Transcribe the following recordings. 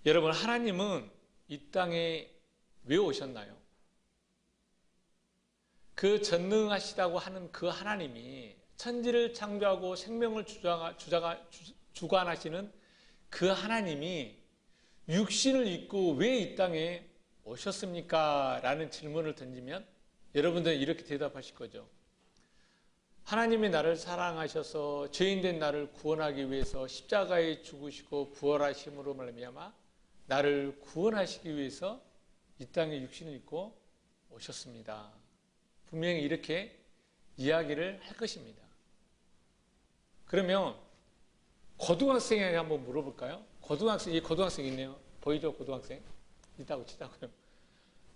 여러분, 하나님은 이 땅에 왜 오셨나요? 그 전능하시다고 하는 그 하나님이 천지를 창조하고 생명을 주관하시는 그 하나님이 육신을 입고 왜 이 땅에 오셨습니까? 라는 질문을 던지면 여러분들은 이렇게 대답하실 거죠. 하나님이 나를 사랑하셔서 죄인된 나를 구원하기 위해서 십자가에 죽으시고 부활하심으로 말미암아 나를 구원하시기 위해서 이 땅에 육신을 입고 오셨습니다. 분명히 이렇게 이야기를 할 것입니다. 그러면 고등학생에게 한번 물어볼까요? 이 고등학생 있네요. 보이죠? 고등학생? 있다고 치자고요.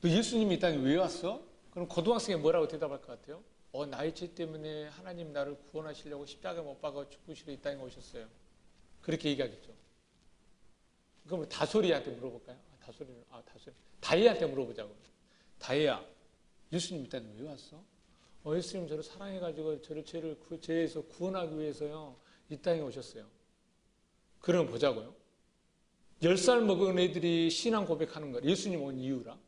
너 예수님이 이 땅에 왜 왔어? 그럼 고등학생이 뭐라고 대답할 것 같아요? 나의 죄 때문에 하나님 나를 구원하시려고 십자가에 못 박아 죽으시러 이 땅에 오셨어요. 그렇게 얘기하겠죠. 그럼 다솔이한테 물어볼까요? 다솔이. 다혜한테 물어보자고요. 다혜야, 예수님 이 땅에 왜 왔어? 예수님 저를 사랑해가지고 저를 죄에서 구원하기 위해서요 이 땅에 오셨어요. 그럼 보자고요. 10살 먹은 애들이 신앙 고백하는 거, 예수님 온 이유랑,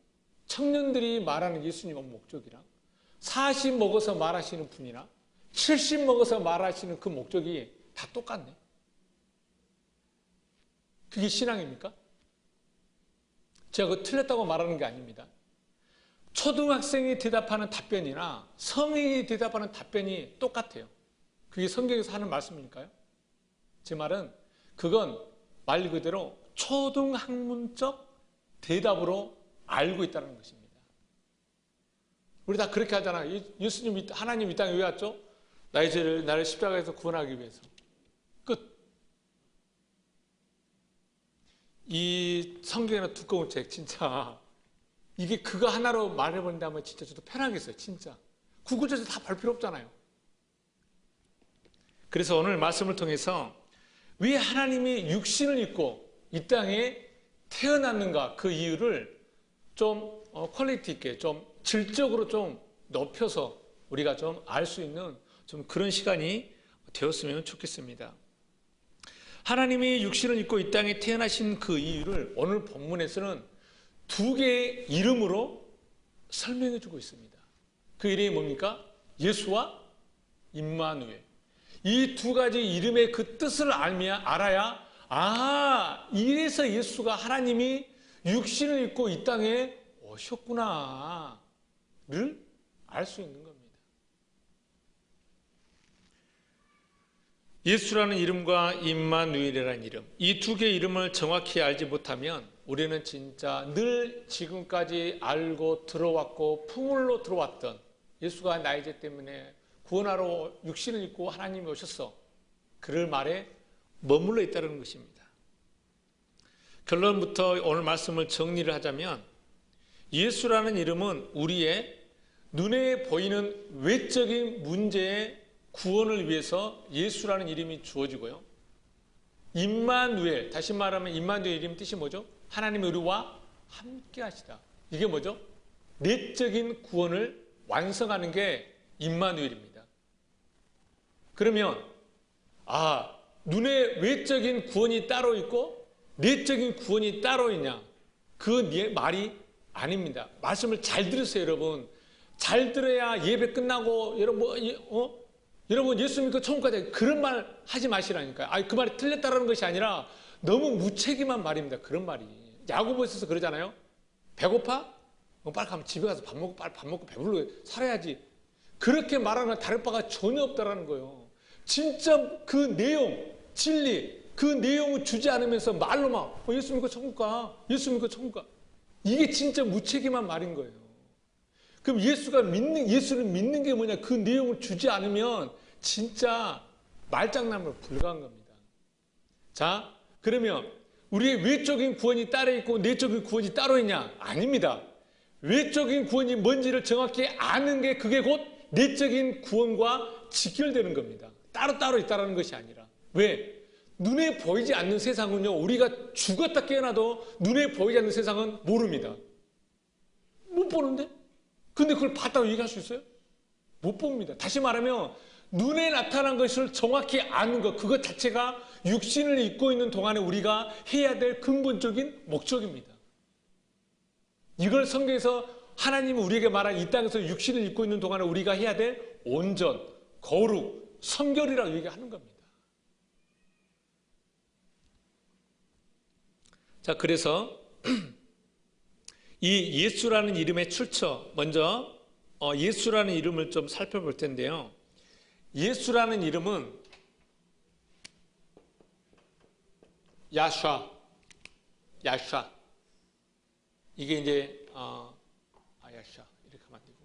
청년들이 말하는 예수님 온 목적이랑, 40 먹어서 말하시는 분이나 70 먹어서 말하시는 그 목적이 다 똑같네. 그게 신앙입니까? 제가 그거 틀렸다고 말하는 게 아닙니다. 초등학생이 대답하는 답변이나 성인이 대답하는 답변이 똑같아요. 그게 성경에서 하는 말씀이니까요. 제 말은 그건 말 그대로 초등학문적 대답으로 알고 있다는 것입니다. 우리 다 그렇게 하잖아요. 예수님, 하나님 이 땅에 왜 왔죠? 나의 죄를, 나를 십자가에서 구원하기 위해서. 끝. 이 성경에는 두꺼운 책, 진짜. 이게 그거 하나로 말해본다면 진짜 저도 편하겠어요, 진짜. 구구절절 다 볼 필요 없잖아요. 그래서 오늘 말씀을 통해서 왜 하나님이 육신을 입고 이 땅에 태어났는가 그 이유를 좀 퀄리티 있게, 좀 질적으로 좀 높여서 우리가 좀 알 수 있는 좀 그런 시간이 되었으면 좋겠습니다. 하나님이 육신을 입고 이 땅에 태어나신 그 이유를 오늘 본문에서는 두 개의 이름으로 설명해 주고 있습니다. 그 이름이 뭡니까? 예수와 임마누엘. 이 두 가지 이름의 그 뜻을 알아야 이래서 예수가 하나님이 육신을 입고 이 땅에 오셨구나를 알 수 있는 겁니다. 예수라는 이름과 임마누엘이라는 이름, 이 두 개의 이름을 정확히 알지 못하면 우리는 진짜 늘 지금까지 알고 들어왔고 풍물로 들어왔던 예수가 나의 죄 때문에 구원하러 육신을 입고 하나님이 오셨어. 그럴 말에 머물러 있다는 것입니다. 결론부터 오늘 말씀을 정리를 하자면 예수라는 이름은 우리의 눈에 보이는 외적인 문제의 구원을 위해서 예수라는 이름이 주어지고요. 임마누엘, 다시 말하면 임마누엘 이름 뜻이 뭐죠? 하나님이 우리와 함께 하시다. 이게 뭐죠? 내적인 구원을 완성하는 게 임마누엘입니다. 그러면 눈의 외적인 구원이 따로 있고 내적인 구원이 따로 있냐? 그 말이 아닙니다. 말씀을 잘 들으세요, 여러분. 잘 들어야 예배 끝나고 여러분 예수 믿고 천국 가자 그런 말 하지 마시라니까요. 그 말이 틀렸다라는 것이 아니라 너무 무책임한 말입니다. 그런 말이. 야고보서에서 그러잖아요. 배고파? 빨리 가면 집에 가서 밥 먹고 배불러 살아야지. 그렇게 말하는 다를 바가 전혀 없다라는 거예요. 진짜 그 내용, 진리, 그 내용을 주지 않으면서 말로만 예수 믿고 천국 가, 예수 믿고 천국 가. 이게 진짜 무책임한 말인 거예요. 그럼 예수를 믿는 게 뭐냐? 그 내용을 주지 않으면 진짜 말장난으로 불과한 겁니다. 자, 그러면 우리의 외적인 구원이 따로 있고 내적인 구원이 따로 있냐? 아닙니다. 외적인 구원이 뭔지를 정확히 아는 게 그게 곧 내적인 구원과 직결되는 겁니다. 따로따로 있다는 것이 아니라. 왜? 눈에 보이지 않는 세상은요, 우리가 죽었다 깨어나도 눈에 보이지 않는 세상은 모릅니다. 못 보는데? 근데 그걸 봤다고 얘기할 수 있어요? 못 봅니다. 다시 말하면 눈에 나타난 것을 정확히 아는 것, 그것 자체가 육신을 입고 있는 동안에 우리가 해야 될 근본적인 목적입니다. 이걸 성경에서 하나님은 우리에게 말한 이 땅에서 육신을 입고 있는 동안에 우리가 해야 될 온전, 거룩, 성결이라고 얘기하는 겁니다. 자, 그래서 이 예수라는 이름의 출처, 먼저 예수라는 이름을 좀 살펴볼 텐데요. 예수라는 이름은 야샤. 이게 이제 야샤 이렇게 하면 안 되고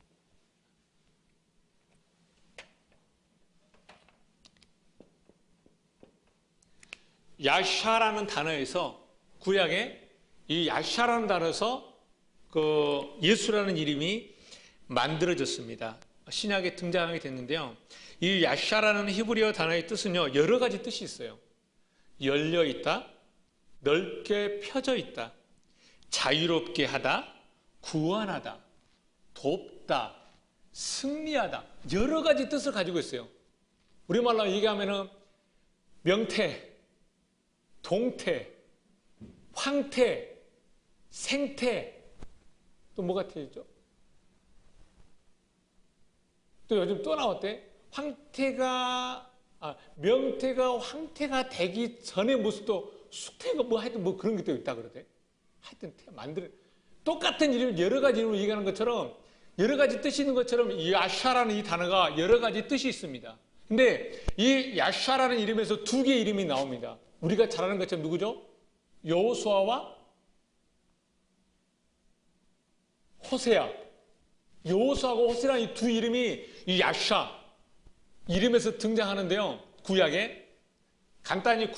야샤라는 단어에서 구약에 이 야샤라는 단어에서 그 예수라는 이름이 만들어졌습니다. 신약에 등장하게 됐는데요. 이 야샤라는 히브리어 단어의 뜻은요, 여러 가지 뜻이 있어요. 열려 있다, 넓게 펴져 있다, 자유롭게 하다, 구원하다, 돕다, 승리하다, 여러 가지 뜻을 가지고 있어요. 우리말로 얘기하면은 명태, 동태, 황태, 생태, 또 뭐가 되죠? 또 요즘 또 나왔대. 명태가 황태가 되기 전의 모습도 숙태가 뭐 하여튼 뭐 그런 게 또 있다 그러대. 하여튼 똑같은 이름, 여러 가지 이름을 얘기하는 것처럼 여러 가지 뜻이 있는 것처럼 이 야샤라는 이 단어가 여러 가지 뜻이 있습니다. 근데 이 야샤라는 이름에서 두 개의 이름이 나옵니다. 우리가 잘 아는 것처럼 누구죠? 여호수아와 호세아. 여호수아하고 호세아라는 이 두 이름이 이 야샤 이름에서 등장하는데요. 구약에 간단히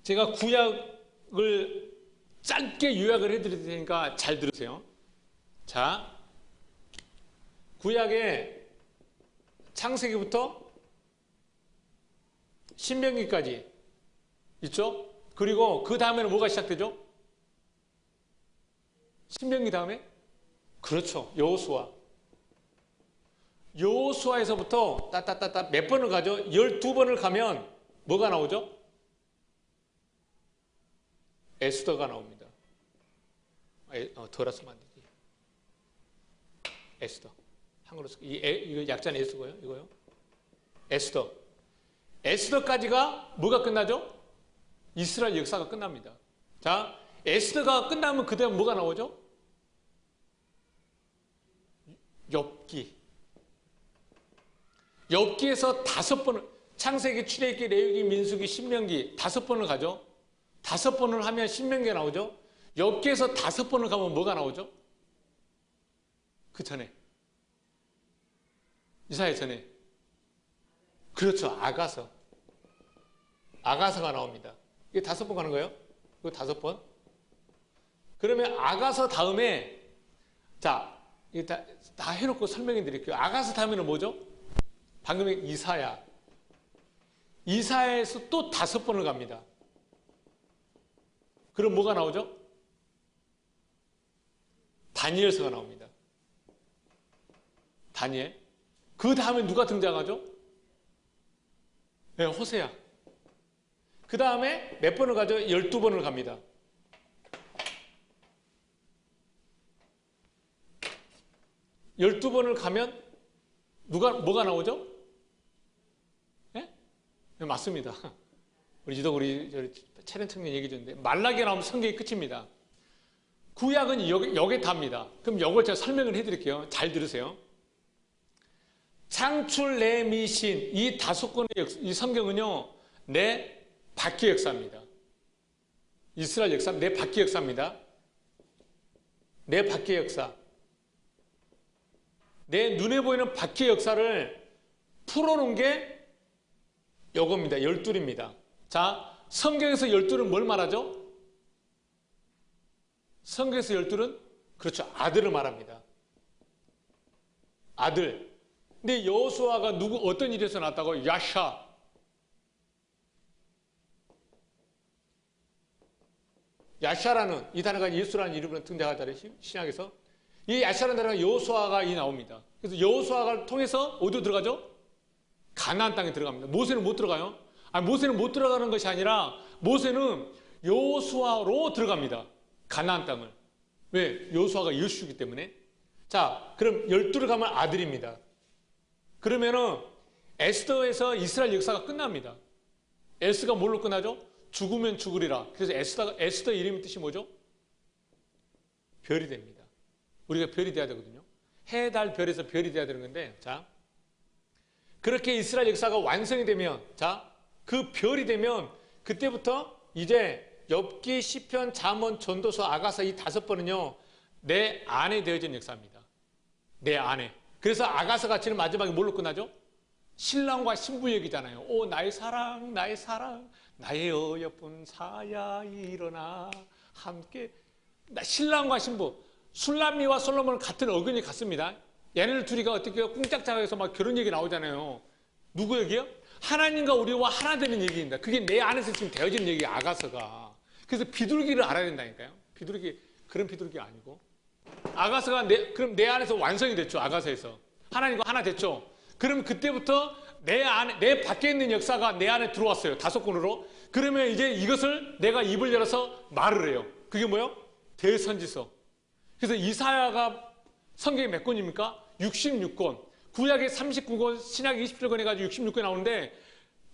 제가 구약을 짧게 요약을 해드릴 테니까 잘 들으세요. 자, 구약에 창세기부터 신명기까지 있죠? 그리고 그 다음에는 뭐가 시작되죠? 신명기 다음에? 그렇죠. 여호수아. 여호수아에서부터 따따따따 몇 번을 가죠? 12번을 가면 뭐가 나오죠? 에스더가 나옵니다. 덜어서면 안 되지. 에스더. 한글로 이거 약자는 에스더고요. 이거요. 에스더. 에스더까지가 뭐가 끝나죠? 이스라엘 역사가 끝납니다. 자, 에스더가 끝나면 그다음 뭐가 나오죠? 욥기. 욥기에서 5번을 창세기, 출애굽기, 레위기, 민수기, 신명기 5번을 가죠. 5번을 하면 신명기가 나오죠. 욥기에서 5번을 가면 뭐가 나오죠? 그 전에 이사야 전에 그렇죠. 아가서가 나옵니다. 이게 5번 가는 거예요? 이거 5번. 그러면 아가서 다음에 자, 이게 다 해놓고 설명해 드릴게요. 아가서 다음에는 뭐죠? 방금 이사야. 이사야에서 또 5번을 갑니다. 그럼 뭐가 나오죠? 다니엘서가 나옵니다. 다니엘. 그 다음에 누가 등장하죠? 네, 호세아. 그 다음에 몇 번을 가죠? 12번을 갑니다. 12번을 가면 뭐가 나오죠? 네? 네, 맞습니다. 우리 차련 청년 얘기 줬는데 말라기가 나오면 성경이 끝입니다. 구약은 여기에 답니다. 그럼 이걸 제가 설명을 해드릴게요. 잘 들으세요. 창출, 레미신 이 5권의 이 성경은요, 내 바퀴 역사입니다. 이스라엘 역사, 내 바퀴 역사입니다. 내 바퀴 역사. 내 눈에 보이는 바퀴 역사를 풀어놓은 게 요겁니다. 12입니다. 자, 성경에서 12는 뭘 말하죠? 성경에서 12는 그렇죠. 아들을 말합니다. 아들. 근데 여호수아가 어떤 일에서 났다고? 야샤. 야샤라는 이 단어가 예수라는 이름으로 등장하잖아요. 신약에서. 이 야샤라는 단어가 여호수아가 나옵니다. 그래서 여호수아를 통해서 어디로 들어가죠? 가나안 땅에 들어갑니다. 모세는 못 들어가요? 아니, 모세는 못 들어가는 것이 아니라 모세는 여호수아로 들어갑니다. 가나안 땅을. 왜? 여호수아가 여수이기 때문에. 자, 그럼 12를 가면 아들입니다. 그러면은 에스더에서 이스라엘 역사가 끝납니다. 에스가 뭘로 끝나죠? 죽으면 죽으리라. 그래서 에스더 이름의 뜻이 뭐죠? 별이 됩니다. 우리가 별이 돼야 되거든요. 해, 달, 별에서 별이 돼야 되는 건데, 자, 그렇게 이스라엘 역사가 완성이 되면, 자, 그 별이 되면 그때부터 이제 욥기, 시편, 잠언, 전도서, 아가서 이 5번은요 내 안에 되어진 역사입니다. 내 안에. 그래서 아가서가 지금 마지막에 뭘로 끝나죠? 신랑과 신부 얘기잖아요. 오 나의 사랑, 나의 사랑, 나의 어여쁜 사야 일어나 함께. 신랑과 신부, 술람미와 솔로몬은 같은 어근이 같습니다. 얘네들 둘이가 어떻게 꿍짝짝에서 막 결혼 얘기 나오잖아요. 누구 얘기요? 하나님과 우리와 하나 되는 얘기입니다. 그게 내 안에서 지금 되어지는 얘기예요, 아가서가. 그래서 비둘기를 알아야 된다니까요. 비둘기, 그런 비둘기가 아니고. 아가서가 그럼 내 안에서 완성이 됐죠, 아가서에서. 하나님과 하나 됐죠. 그럼 그때부터 내 안에, 내 밖에 있는 역사가 내 안에 들어왔어요, 5권으로. 그러면 이제 이것을 내가 입을 열어서 말을 해요. 그게 뭐예요? 대선지서. 그래서 이사야가 성경이 몇 권입니까? 66권. 구약에 39권, 신약에 27권 해가지고 66권이 나오는데,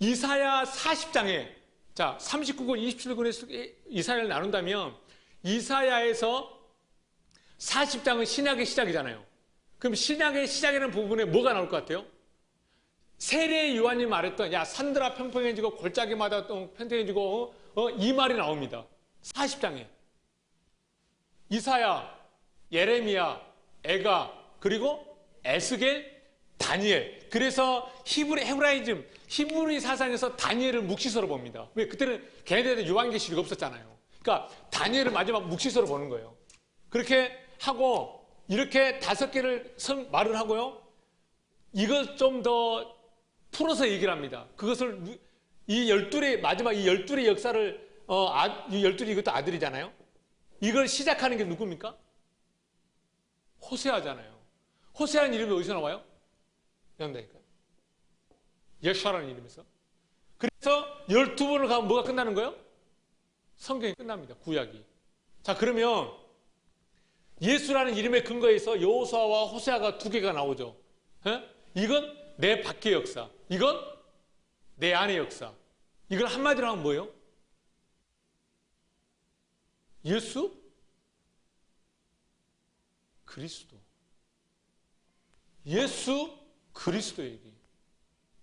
이사야 40장에, 자, 39권, 27권에서 이사야를 나눈다면, 이사야에서 40장은 신약의 시작이잖아요. 그럼 신약의 시작이라는 부분에 뭐가 나올 것 같아요? 세례 요한이 말했던, 야, 산들아 평평해지고 골짜기마다 평평해지고, 이 말이 나옵니다. 40장에. 이사야, 예레미야, 에가, 그리고 에스겔, 다니엘. 그래서 헤브라이즘, 히브리 사상에서 다니엘을 묵시서로 봅니다. 왜? 그때는 걔네들한테 요한계시록 없었잖아요. 그러니까 다니엘을 마지막 묵시서로 보는 거예요. 그렇게 하고 이렇게 5개를 말을 하고요. 이걸 좀 더 풀어서 얘기를 합니다. 그것을 이 12의 마지막 이 12의 역사를 이 12이 이것도 아들이잖아요. 이걸 시작하는 게 누굽니까? 호세아잖아요. 호세아는 이름이 어디서 나와요? 양다니까요. 여호수아라는 이름에서. 그래서 12번을 가면 뭐가 끝나는 거예요? 성경이 끝납니다. 구약이. 자, 그러면 예수라는 이름의 근거에서 여호수아와 호세아가 2개가 나오죠. 이건 내 밖의 역사. 이건 내 안의 역사. 이걸 한마디로 하면 뭐예요? 예수? 그리스도. 예수 그리스도 얘기.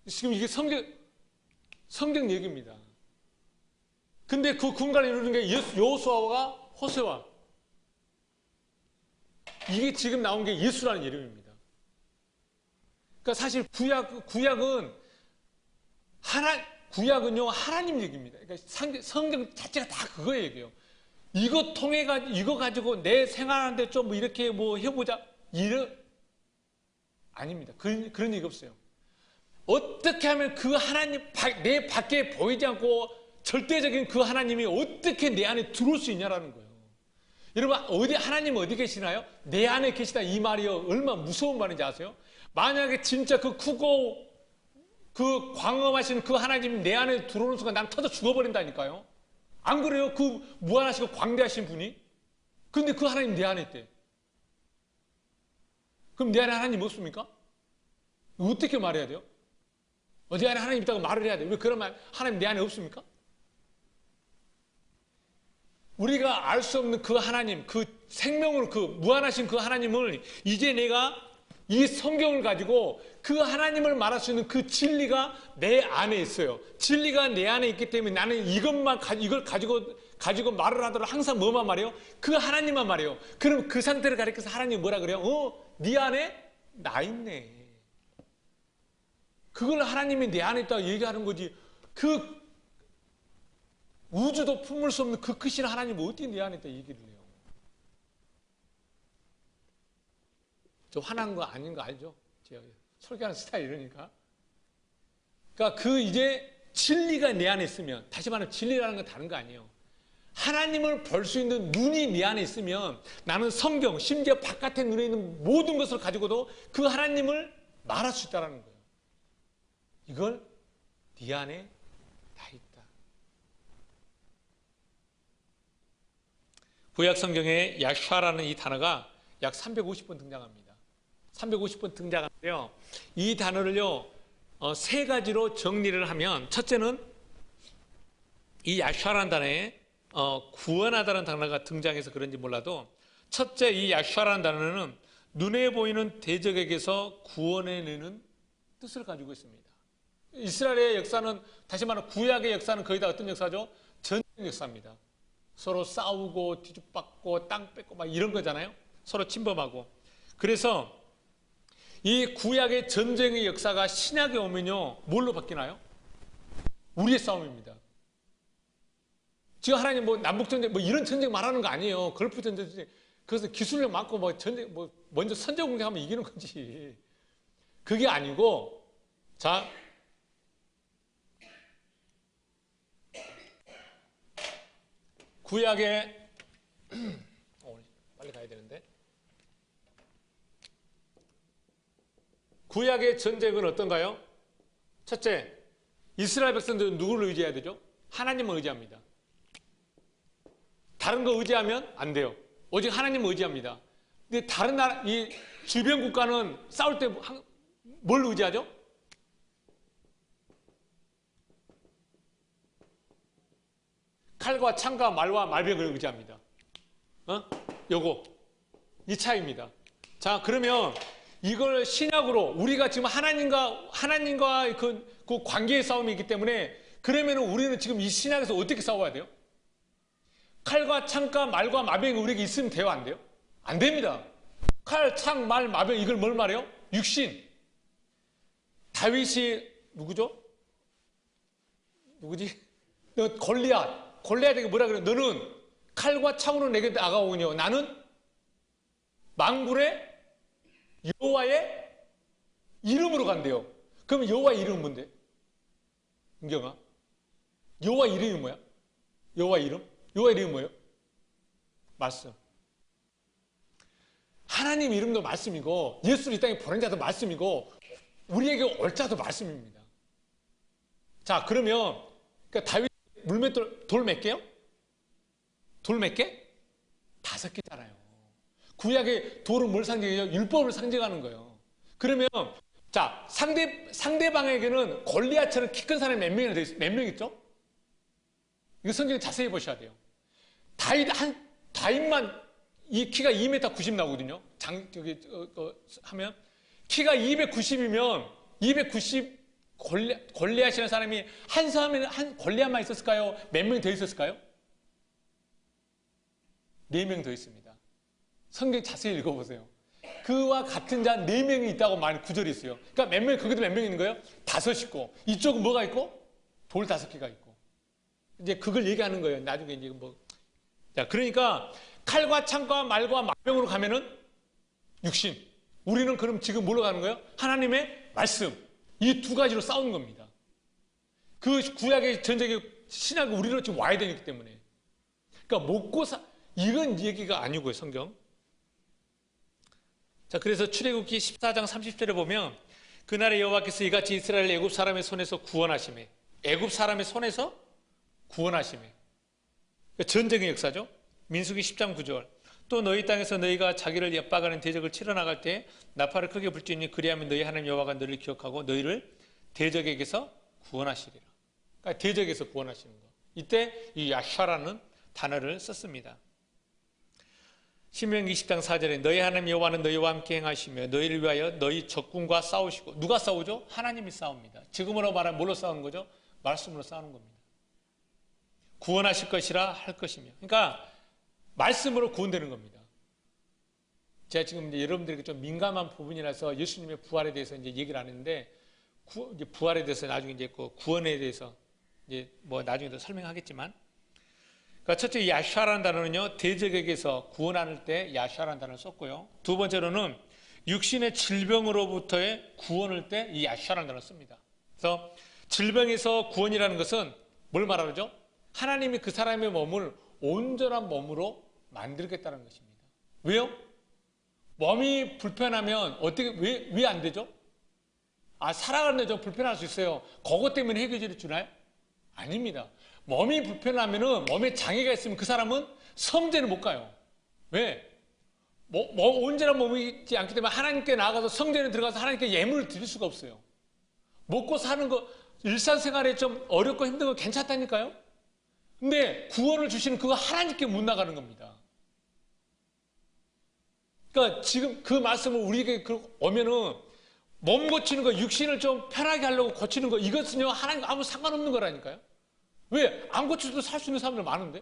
지금 이게 성경 얘기입니다. 근데 그 근간을 이루는 게 여호수아와 호세아. 이게 지금 나온 게 예수라는 이름입니다. 그러니까 사실 구약은요 하나님 얘기입니다. 그러니까 성경 자체가 다 그거 얘기예요. 이거 이거 가지고 내 생활하는데 좀 이렇게 해보자. 아닙니다. 그런 얘기 없어요. 어떻게 하면 그 하나님, 내 밖에 보이지 않고 절대적인 그 하나님이 어떻게 내 안에 들어올 수 있냐라는 거예요. 여러분, 하나님 어디 계시나요? 내 안에 계시다. 이 말이요. 얼마나 무서운 말인지 아세요? 만약에 진짜 그 크고 그 광범하신 그 하나님이 내 안에 들어오는 순간 난 터져 죽어버린다니까요. 안 그래요? 그 무한하시고 광대하신 분이? 근데 그 하나님 내 안에 있대. 그럼 내 안에 하나님 없습니까? 어떻게 말해야 돼요? 어디 안에 하나님 있다고 말을 해야 돼요? 왜 그런 말, 하나님 내 안에 없습니까? 우리가 알 수 없는 그 하나님, 그 생명으로 그 무한하신 그 하나님을 이제 내가 이 성경을 가지고 그 하나님을 말할 수 있는 그 진리가 내 안에 있어요. 진리가 내 안에 있기 때문에 나는 이걸 가지고 말을 하더라도 항상 뭐만 말해요? 그 하나님만 말해요. 그럼 그 상태를 가리켜서 하나님이 뭐라 그래요? 네 안에 나 있네. 그걸 하나님이 내 안에 있다고 얘기하는 거지. 그 우주도 품을 수 없는 그 크신 하나님이 어떻게 내 안에 있다 얘기를 해요. 저 화난 거 아닌 거 알죠? 제가 설교하는 스타일 이러니까. 그러니까 이제 진리가 내 안에 있으면, 다시 말하면 진리라는 건 다른 거 아니에요. 하나님을 볼 수 있는 눈이 내 안에 있으면 나는 성경, 심지어 바깥에 눈에 있는 모든 것을 가지고도 그 하나님을 말할 수 있다는 거예요. 이걸 네 안에 다 있다. 구약 성경에 야샤라는 이 단어가 약 350번 등장합니다. 350번 등장하는데요. 이 단어를요, 세 가지로 정리를 하면, 첫째는 이 야샤라는 단어에 구원하다는 단어가 등장해서 그런지 몰라도, 첫째 이 야샤라는 단어는 눈에 보이는 대적에게서 구원해내는 뜻을 가지고 있습니다. 이스라엘의 역사는, 다시 말하면 구약의 역사는 거의 다 어떤 역사죠? 전쟁 역사입니다. 서로 싸우고 뒤집받고 땅 뺏고 막 이런 거잖아요. 서로 침범하고. 그래서 이 구약의 전쟁의 역사가 신약에 오면요, 뭘로 바뀌나요? 우리의 싸움입니다. 지금 하나님 뭐 남북전쟁 뭐 이런 전쟁 말하는 거 아니에요. 걸프 전쟁. 그래서 기술력 많고 뭐 전쟁 뭐 먼저 선제 공격하면 이기는 거지. 그게 아니고, 자, 구약의 빨리 가야 되는데, 구약의 전쟁은 어떤가요? 첫째, 이스라엘 백성들은 누구를 의지해야 되죠? 하나님을 의지합니다. 다른 거 의지하면 안 돼요. 오직 하나님을 의지합니다. 근데 다른 나라, 이 주변 국가는 싸울 때 뭘 의지하죠? 칼과 창과 말과 말벽을 의지합니다. 요거. 이 차이입니다. 자, 그러면 이걸 신약으로 우리가 지금 하나님과 그 관계의 싸움이 있기 때문에, 그러면 우리는 지금 이 신약에서 어떻게 싸워야 돼요? 칼과 창과 말과 마병이 우리에게 있으면 돼요, 안 돼요? 안 됩니다. 칼, 창, 말, 마병, 이걸 뭘 말해요? 육신. 다윗이 누구지? 너 골리앗에게 뭐라 그래? 너는 칼과 창으로 내게 나가오거니와 나는 만군의 여호와의 이름으로 간대요. 그럼 여호와의 이름은 뭔데? 은경아, 여호와 이름이 뭐야? 여호와 이름? 여호와 이름이 뭐예요? 말씀. 하나님 이름도 말씀이고, 예수를 이 땅에 보낸 자도 말씀이고, 우리에게 올 자도 말씀입니다. 자, 그러면 그러니까 다윗 물맷돌 돌 몇 개요? 돌 몇 개? 5개잖아요. 구약의 돌은 뭘 상징해요? 율법을 상징하는 거예요. 그러면 자, 상대방에게는 골리앗처럼 키 큰 사람이 몇 명 있죠? 이거 성경 자세히 보셔야 돼요. 다윗만 이 키가 2m 90 나오거든요. 하면 키가 290이면 290 골리앗이라는 사람이 한 골리앗만 있었을까요? 몇 명 더 있었을까요? 4명 더 있습니다. 성경 자세히 읽어보세요. 그와 같은 자 4명이 있다고 말 구절이 있어요. 그러니까 몇 명, 거기도 몇 명 있는 거예요? 5 있고, 이쪽은 뭐가 있고? 돌 5개가 있고. 이제 그걸 얘기하는 거예요. 나중에 이제 뭐. 자, 그러니까 칼과 창과 말과 마병으로 가면은 육신. 우리는 그럼 지금 뭘로 가는 거예요? 하나님의 말씀. 이 두 가지로 싸우는 겁니다. 그 구약의 전쟁의 신약이 우리로 지금 와야 되기 때문에. 그러니까 이건 얘기가 아니고요, 성경. 자, 그래서 출애굽기 14장 30절에 보면, 그날에 여호와께서 이같이 이스라엘 애굽 사람의 손에서 구원하시매. 애굽 사람의 손에서 구원하시매. 그러니까 전쟁의 역사죠. 민수기 10장 9절. 또 너희 땅에서 너희가 자기를 엿박아는 대적을 치러 나갈 때 나팔을 크게 불지니 그리하면 너희 하나님 여호와가 너를 기억하고 너희를 대적에게서 구원하시리라. 그러니까 대적에서 구원하시는 거. 이때 이 야샤라는 단어를 썼습니다. 신명기 20장 4절에 너희 하나님 여호와는 너희와 함께 행하시며 너희를 위하여 너희 적군과 싸우시고. 누가 싸우죠? 하나님이 싸웁니다. 지금으로 말하면 뭘로 싸우는 거죠? 말씀으로 싸우는 겁니다. 구원하실 것이라 할 것이며. 그러니까 말씀으로 구원되는 겁니다. 제가 지금 이제 여러분들에게 좀 민감한 부분이라서 예수님의 부활에 대해서 이제 얘기를 안 했는데, 이제 부활에 대해서 나중에 이제 그 구원에 대해서 이제 뭐 나중에 더 설명하겠지만, 그러니까 첫째 야샤라는 단어는요, 대적에게서 구원할 때 야샤라는 단어를 썼고요. 두 번째로는 육신의 질병으로부터의 구원할 때 이 야샤라는 단어를 씁니다. 그래서 질병에서 구원이라는 것은 뭘 말하죠? 하나님이 그 사람의 몸을 온전한 몸으로 만들겠다는 것입니다. 왜요? 몸이 불편하면 왜 안 되죠? 살아가는데 좀 불편할 수 있어요. 그것 때문에 해결해 주나요? 아닙니다. 몸이 불편하면은 몸에 장애가 있으면 그 사람은 성전을 못 가요. 왜? 온전한 몸이 있지 않기 때문에 하나님께 나아가서 성전에 들어가서 하나님께 예물을 드릴 수가 없어요. 먹고 사는 거, 일상생활에 좀 어렵고 힘든 거 괜찮다니까요? 근데 구원을 주시는 그거 하나님께 못 나가는 겁니다. 그러니까 지금 그 말씀을 우리에게 오면은 몸 고치는 거, 육신을 좀 편하게 하려고 고치는 거, 이것은요, 하나님 아무 상관없는 거라니까요? 왜? 안 고쳐도 살 수 있는 사람들 많은데?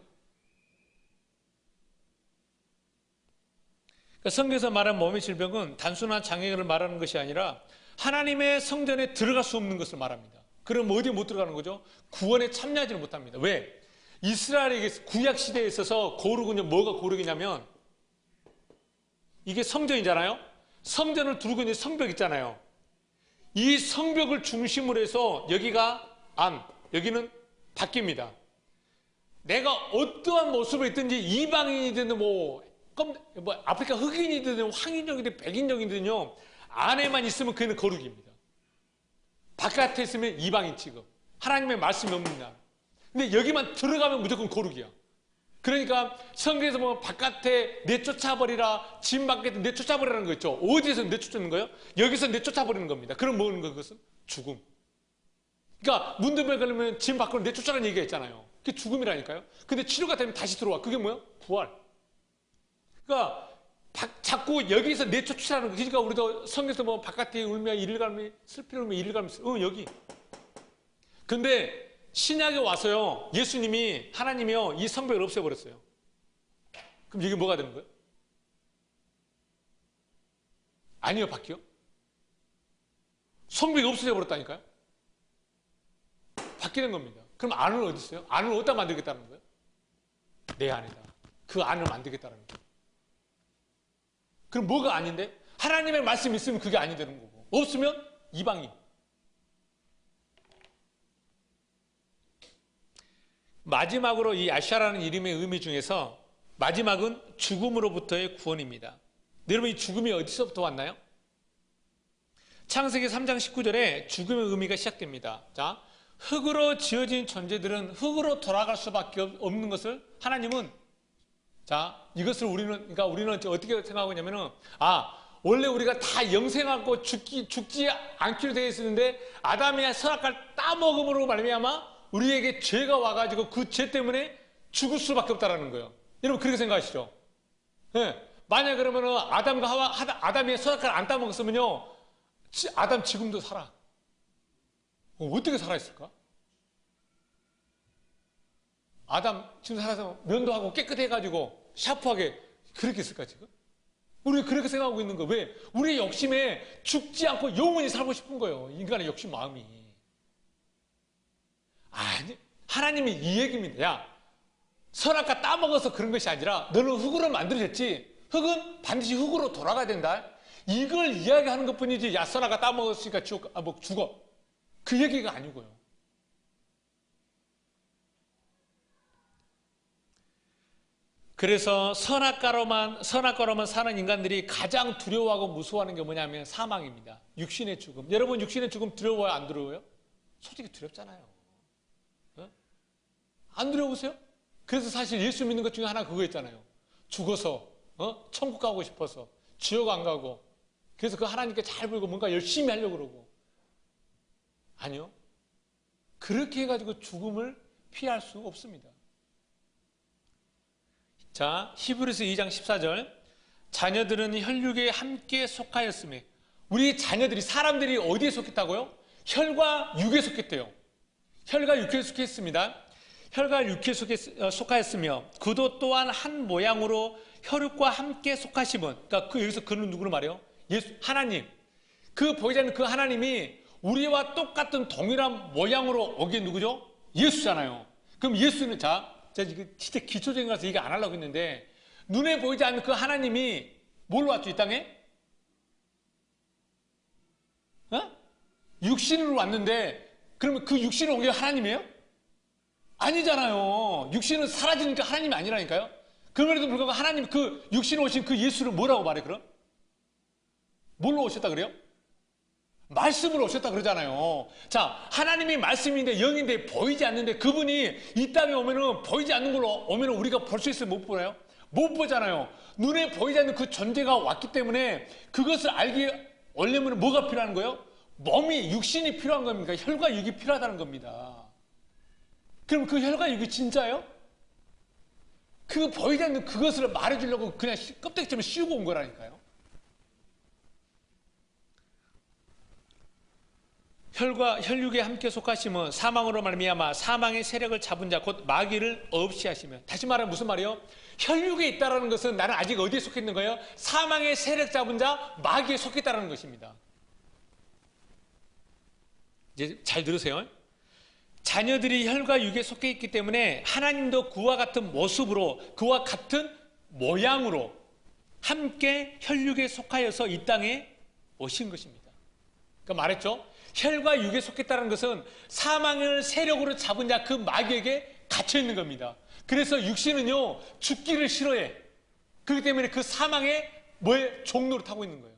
그러니까 성경에서 말하는 몸의 질병은 단순한 장애를 말하는 것이 아니라 하나님의 성전에 들어갈 수 없는 것을 말합니다. 그럼 어디에 못 들어가는 거죠? 구원에 참여하지는 못합니다. 왜? 이스라엘에게 구약 시대에 있어서 고르군요. 뭐가 고르기냐면 이게 성전이잖아요. 성전을 두르고 있는 성벽 있잖아요. 이 성벽을 중심으로 해서 여기가 안, 여기는 바뀝니다. 내가 어떠한 모습을 있든지 이방인이든 아프리카 흑인이든 황인종이든 백인종이든요, 안에만 있으면 그는 거룩입니다. 바깥에 있으면 이방인 취급. 하나님의 말씀이 없느냐. 근데 여기만 들어가면 무조건 거룩이야. 그러니까 성경에서 보면 바깥에 내쫓아버리라, 집 밖에 내쫓아버리라는 거 있죠. 어디에서 내쫓는 거예요? 여기서 내쫓아버리는 겁니다. 그럼 뭐는 거 그것은? 죽음. 그러니까 문둥병에 걸리면 집 밖으로 내쫓아라는 얘기가 있잖아요. 그게 죽음이라니까요. 근데 치료가 되면 다시 들어와. 그게 뭐야? 부활. 그러니까 자꾸 여기서 내쫓으라는 거. 그러니까 우리도 성경에서 뭐 바깥에 울며 이를 갈며 슬피 울며 이를 갈며 여기. 근데 신약에 와서요, 예수님이, 하나님이요, 이 성벽을 없애버렸어요. 그럼 이게 뭐가 되는 거예요? 아니요, 바뀌어? 성벽이 없어져 버렸다니까요? 바뀌는 겁니다. 그럼 안은 어디 있어요? 안을 어디다 만들겠다는 거예요? 내 안에다. 그 안을 만들겠다는 거예요. 그럼 뭐가 아닌데? 하나님의 말씀이 있으면 그게 아니 되는 거고, 없으면 이방인. 마지막으로 이 야샤라는 이름의 의미 중에서 마지막은 죽음으로부터의 구원입니다. 여러분, 이 죽음이 어디서부터 왔나요? 창세기 3장 19절에 죽음의 의미가 시작됩니다. 자, 흙으로 지어진 존재들은 흙으로 돌아갈 수밖에 없는 것을 하나님은, 자, 이것을 우리는 어떻게 생각하고 있냐면은, 원래 우리가 다 영생하고 죽지 않기로 되어 있었는데 아담의 선악과를 따먹음으로 말미암아 우리에게 죄가 와가지고 그 죄 때문에 죽을 수밖에 없다라는 거예요. 여러분, 그렇게 생각하시죠? 네. 만약 그러면은 아담이 선악과를 안 따먹었으면요, 아담 지금도 살아. 어떻게 살아있을까? 아담 지금 살아서 면도하고 깨끗해가지고 샤프하게 그렇게 있을까 지금? 우리가 그렇게 생각하고 있는 거예요. 왜? 우리의 욕심에 죽지 않고 영원히 살고 싶은 거예요. 인간의 욕심 마음이. 아니, 하나님이 이 얘기입니다. 야, 선악과 따먹어서 그런 것이 아니라 너는 흙으로 만들어졌지. 흙은 반드시 흙으로 돌아가야 된다. 이걸 이야기하는 것뿐이지, 야, 선악과 따먹었으니까 죽어. 그 얘기가 아니고요. 그래서 선악과로만 사는 인간들이 가장 두려워하고 무서워하는 게 뭐냐면 사망입니다. 육신의 죽음. 여러분, 육신의 죽음 두려워요, 안 두려워요? 솔직히 두렵잖아요. 안 두려우세요? 그래서 사실 예수 믿는 것 중에 하나 그거 있잖아요. 죽어서 천국 가고 싶어서 지옥 안 가고, 그래서 그 하나님께 잘 불고 뭔가 열심히 하려고 그러고. 아니요. 그렇게 해가지고 죽음을 피할 수 없습니다. 자, 히브리서 2장 14절. 자녀들은 혈육에 함께 속하였으며. 우리 자녀들이, 사람들이 어디에 속했다고요? 혈과 육에 속했대요. 혈과 육에 속했습니다. 혈과 육에 속하였으며 그도 또한 한 모양으로 혈육과 함께 속하심은, 그러니까 여기서 그는 누구를 말해요? 예수, 하나님. 그 보이지 않는 그 하나님이 우리와 똑같은 동일한 모양으로 오게 누구죠? 예수잖아요. 그럼 예수는, 제가 이거 진짜 기초적인 거라서 이거 안 하려고 했는데, 눈에 보이지 않는 그 하나님이 뭘로 왔죠, 이 땅에? 육신으로 왔는데, 그러면 그 육신으로 온 게 하나님이에요? 아니잖아요. 육신은 사라지니까 하나님이 아니라니까요. 그럼에도 불구하고 하나님, 그 육신으로 오신 그 예수를 뭐라고 말해, 그럼? 뭘로 오셨다 그래요? 말씀으로 오셨다 그러잖아요. 자, 하나님이 말씀인데 영인데 보이지 않는데 그분이 이 땅에 오면은 보이지 않는 걸로 오면은 우리가 볼 수 있어요? 못 보나요? 못 보잖아요. 눈에 보이지 않는 그 존재가 왔기 때문에 그것을 알기 원래는 뭐가 필요한 거예요? 몸이 육신이 필요한 겁니까? 혈과 육이 필요하다는 겁니다. 그럼 그 혈과 육이 진짜예요? 그 보이지 않는 그것을 말해주려고 그냥 껍데기처럼 씌우고 온 거라니까요. 혈과 혈육에 함께 속하심은 사망으로 말미암아 사망의 세력을 잡은 자 곧 마귀를 없이 하시며. 다시 말하면 무슨 말이에요? 혈육에 있다라는 것은 나는 아직 어디에 속해 있는 거예요? 사망의 세력 잡은 자 마귀에 속해 있다라는 것입니다. 이제 잘 들으세요. 자녀들이 혈과 육에 속해 있기 때문에 하나님도 그와 같은 모습으로 그와 같은 모양으로 함께 혈육에 속하여서 이 땅에 오신 것입니다. 그러니까 말했죠. 혈과 육에 속했다는 것은 사망을 세력으로 잡은 자 그 마귀에게 갇혀 있는 겁니다. 그래서 육신은요 죽기를 싫어해. 그렇기 때문에 그 사망의 뭐에 종로를 타고 있는 거예요.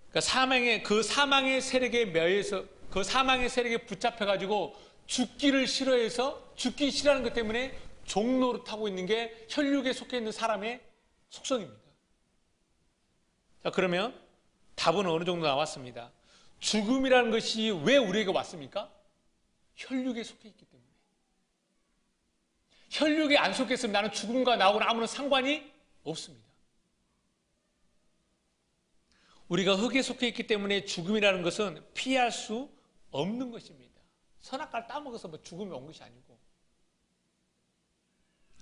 그러니까 사망의 세력에 매여서 그 사망의 세력에 붙잡혀 가지고 죽기를 싫어해서 죽기 싫어하는 것 때문에 종로를 타고 있는 게 혈육에 속해 있는 사람의 속성입니다. 자, 그러면 답은 어느 정도 나왔습니다. 죽음이라는 것이 왜 우리에게 왔습니까? 혈육에 속해 있기 때문에. 혈육에 안 속했으면 나는 죽음과 나하고는 아무런 상관이 없습니다. 우리가 흙에 속해 있기 때문에 죽음이라는 것은 피할 수 없는 것입니다. 선악과를 따먹어서 뭐 죽음이 온 것이 아니고.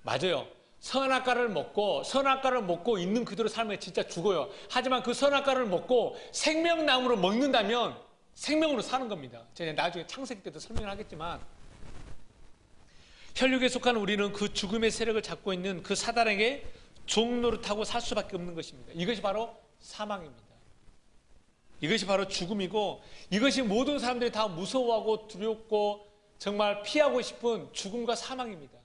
맞아요. 선악과를 먹고 있는 그대로 살면 진짜 죽어요. 하지만 그 선악과를 먹고 생명나무를 먹는다면 생명으로 사는 겁니다. 제가 나중에 창세기 때도 설명을 하겠지만 혈육에 속한 우리는 그 죽음의 세력을 잡고 있는 그 사단에게 종노릇하고 살 수밖에 없는 것입니다. 이것이 바로 사망입니다. 이것이 바로 죽음이고 이것이 모든 사람들이 다 무서워하고 두렵고 정말 피하고 싶은 죽음과 사망입니다.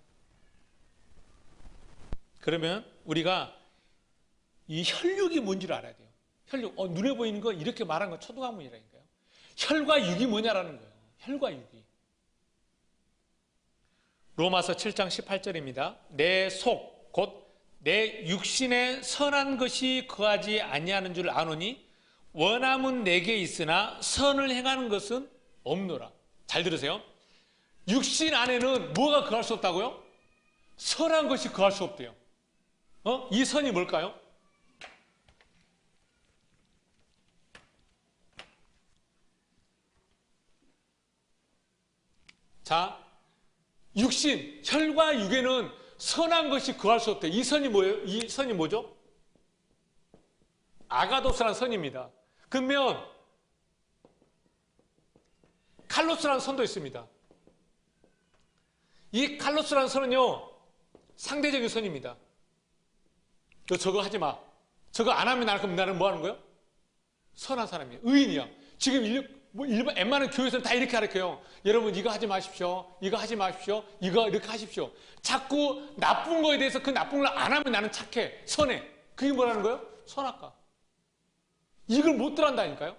그러면 우리가 이 혈육이 뭔지를 알아야 돼요. 혈육, 눈에 보이는 거 이렇게 말하는 건 초등학문이라니까요. 혈과 육이 뭐냐라는 거예요. 혈과 육이. 로마서 7장 18절입니다. 내 속, 곧 내 육신에 선한 것이 거하지 아니하는 줄 아노니 원함은 내게 있으나 선을 행하는 것은 없노라. 잘 들으세요. 육신 안에는 뭐가 거할 수 없다고요? 선한 것이 거할 수 없대요. 이 선이 뭘까요? 자, 육신, 혈과 육에는 선한 것이 거할 수 없대요. 이 선이 뭐예요? 이 선이 뭐죠? 아가도스라는 선입니다. 그러면 칼로스라는 선도 있습니다. 이 칼로스라는 선은요 상대적인 선입니다. 너 저거 하지 마. 저거 안 하면 나는 뭐 하는 거예요? 선한 사람이에요. 의인이야. 지금 일반 웬만한 교회에서는 다 이렇게 가르쳐요. 여러분 이거 하지 마십시오. 이거 하지 마십시오. 이거 이렇게 하십시오. 자꾸 나쁜 거에 대해서 그 나쁜 걸 안 하면 나는 착해. 선해. 그게 뭐라는 거예요? 선악과. 이걸 못 들어간다니까요.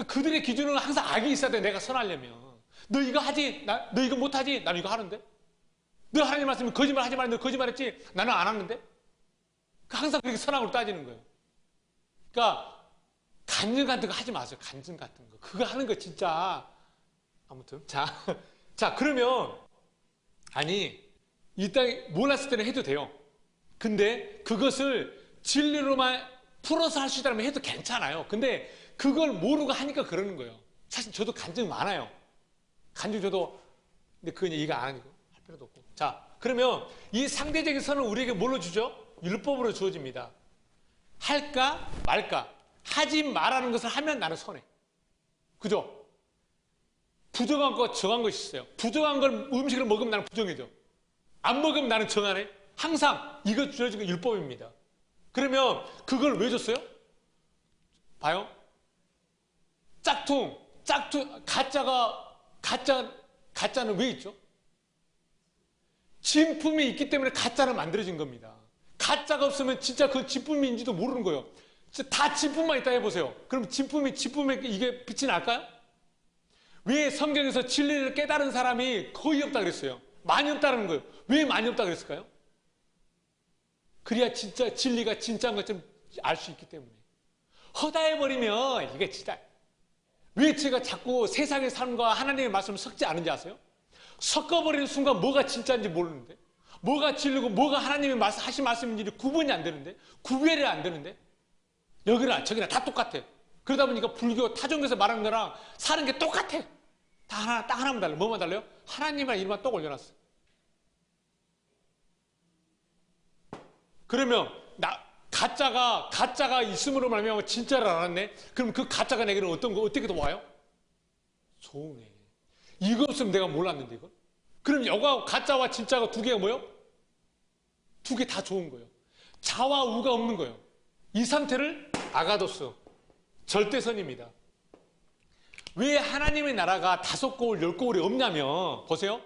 그들의 기준은 항상 악이 있어야 돼. 내가 선하려면. 너 이거 하지? 너 이거 못하지? 나는 이거 하는데. 너 하나님 말씀이 거짓말 하지 말라. 너 거짓말했지? 나는 안 하는데. 항상 그렇게 선악으로 따지는 거예요. 그러니까 간증 같은 거 하지 마세요. 간증 같은 거. 그거 하는 거 진짜 아무튼 자 그러면 아니 이 땅에 몰랐을 때는 해도 돼요. 근데 그것을 진리로만 풀어서 할 수 있다면 해도 괜찮아요. 근데 그걸 모르고 하니까 그러는 거예요. 사실 저도 간증 많아요. 간증 저도 근데 그건 이거 안 하니까 할 필요도 없고. 자 그러면 이 상대적인 선을 우리에게 뭘로 주죠? 율법으로 주어집니다. 할까 말까. 하지 말라는 것을 하면 나는 선해. 그죠? 부정한 것, 정한 것이 있어요. 부정한 걸 음식을 먹으면 나는 부정해져. 안 먹으면 나는 정하네. 항상 이거 주어진 건 율법입니다. 그러면 그걸 왜 줬어요? 봐요. 짝퉁, 가짜는 왜 있죠? 진품이 있기 때문에 가짜는 만들어진 겁니다. 가짜가 없으면 진짜 그 진품인지도 모르는 거예요. 진짜 다 진품만 있다 해보세요. 그럼 진품에 이게 빛이 날까요? 왜 성경에서 진리를 깨달은 사람이 거의 없다 그랬어요? 많이 없다는 거예요. 왜 많이 없다 그랬을까요? 그래야 진짜 진리가 진짜인 것처럼 알 수 있기 때문에. 허다해버리면 이게 진짜. 왜 제가 자꾸 세상의 삶과 하나님의 말씀을 섞지 않은지 아세요? 섞어버리는 순간 뭐가 진짜인지 모르는데, 뭐가 진리고 뭐가 하나님의 하신 말씀인지 구분이 안 되는데, 구별이 안 되는데, 여기나 저기나 다 똑같아. 그러다 보니까 불교 타종교에서 말하는 거랑 사는 게 똑같아. 딱 하나만 달라요. 뭐만 달라요? 하나님이라는 이름만 똑 올려놨어. 그러면 가짜가 있음으로 말미암아 진짜를 알았네. 그럼 그 가짜가 내게는 어떻게 더 와요? 좋으네. 이거 없으면 내가 몰랐는데 이거. 그럼 여가 가짜와 진짜가 두 개가 뭐요? 두 개 다 좋은 거예요. 자와 우가 없는 거예요. 이 상태를 아가도스, 절대선입니다. 왜 하나님의 나라가 5골, 10골이 없냐면, 보세요.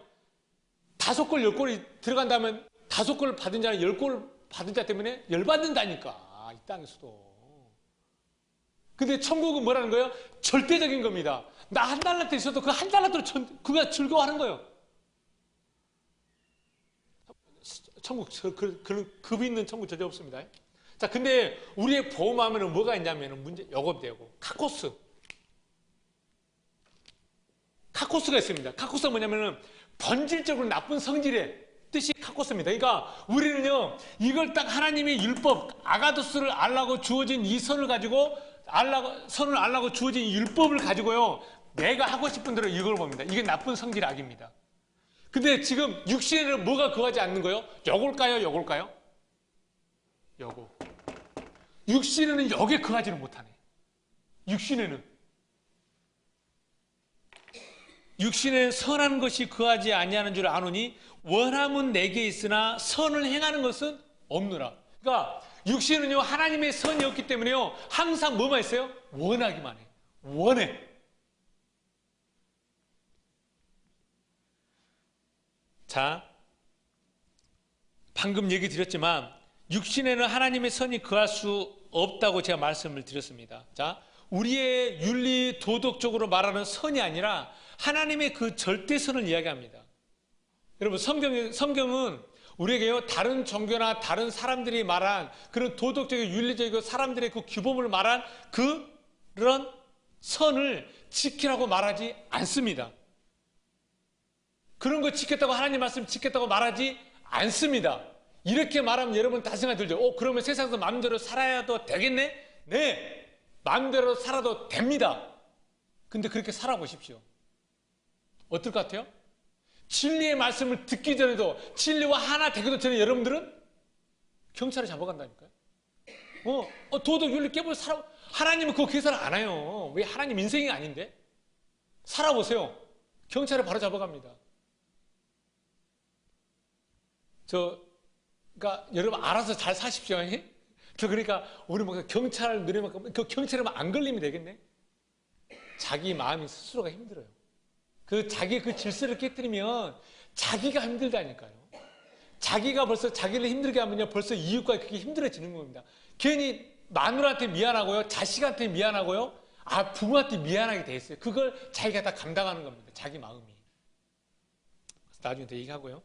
5골, 10골이 들어간다면 5골을 받은 자는 10골을 받은 자 때문에 열받는다니까, 이 땅에서도. 근데 천국은 뭐라는 거예요? 절대적인 겁니다. 나 한 달란트 있어도 그 한 달란트로 그가 즐거워하는 거예요. 천국, 그런 급 있는 천국 절대 없습니다. 자, 근데 우리의 보험하면은 뭐가 있냐면은 문제, 요거 되고, 카코스가 있습니다. 카코스가 뭐냐면은 본질적으로 나쁜 성질의 뜻이 카코스입니다. 그러니까 우리는요, 이걸 딱 하나님의 율법, 아가도스를 알라고 주어진 이 선을 가지고, 선을 알라고 주어진 이 율법을 가지고요, 내가 하고 싶은 대로 이걸 봅니다. 이게 나쁜 성질 악입니다. 근데 지금 육신에는 뭐가 거하지 않는 거예요? 요걸까요? 요거. 육신에는 여기에 거하지는 못하네. 육신에는 선한 것이 거하지 아니하는 줄 아노니 원함은 내게 있으나 선을 행하는 것은 없느라. 그러니까 육신은요, 하나님의 선이 없기 때문에요, 항상 뭐만 있어요? 원하기만 해. 원해. 자, 방금 얘기 드렸지만 육신에는 하나님의 선이 거할 수 없다고 제가 말씀을 드렸습니다. 자, 우리의 윤리 도덕적으로 말하는 선이 아니라 하나님의 그 절대선을 이야기합니다. 여러분, 성경은 우리에게요, 다른 종교나 다른 사람들이 말한 그런 도덕적이고 윤리적이고 사람들의 그 규범을 말한 그런 선을 지키라고 말하지 않습니다. 그런 거 지켰다고, 하나님 말씀 지켰다고 말하지 않습니다. 이렇게 말하면 여러분 다시 생각 들죠? 그러면 세상에서 마음대로 살아야도 되겠네? 네, 마음대로 살아도 됩니다. 근데 그렇게 살아보십시오. 어떨 것 같아요? 진리의 말씀을 듣기 전에도, 진리와 하나 되기도 전에 여러분들은 경찰에 잡아간다니까요. 도덕 윤리 깨부려 하나님은 그거 계산 안 해요. 왜? 하나님 인생이 아닌데? 살아보세요. 경찰에 바로 잡아갑니다. 그러니까 여러분 알아서 잘 사십시오. 그러니까 우리 뭐 경찰 누리면 그 경찰에만 안 걸리면 되겠네. 자기 마음이 스스로가 힘들어요. 자기 그 질서를 깨뜨리면 자기가 힘들다니까요. 자기가 벌써 자기를 힘들게 하면요, 벌써 이웃과 그게 힘들어지는 겁니다. 괜히 마누라한테 미안하고요, 자식한테 미안하고요, 부모한테 미안하게 돼 있어요. 그걸 자기가 다 감당하는 겁니다. 자기 마음이. 나중에 더 얘기하고요.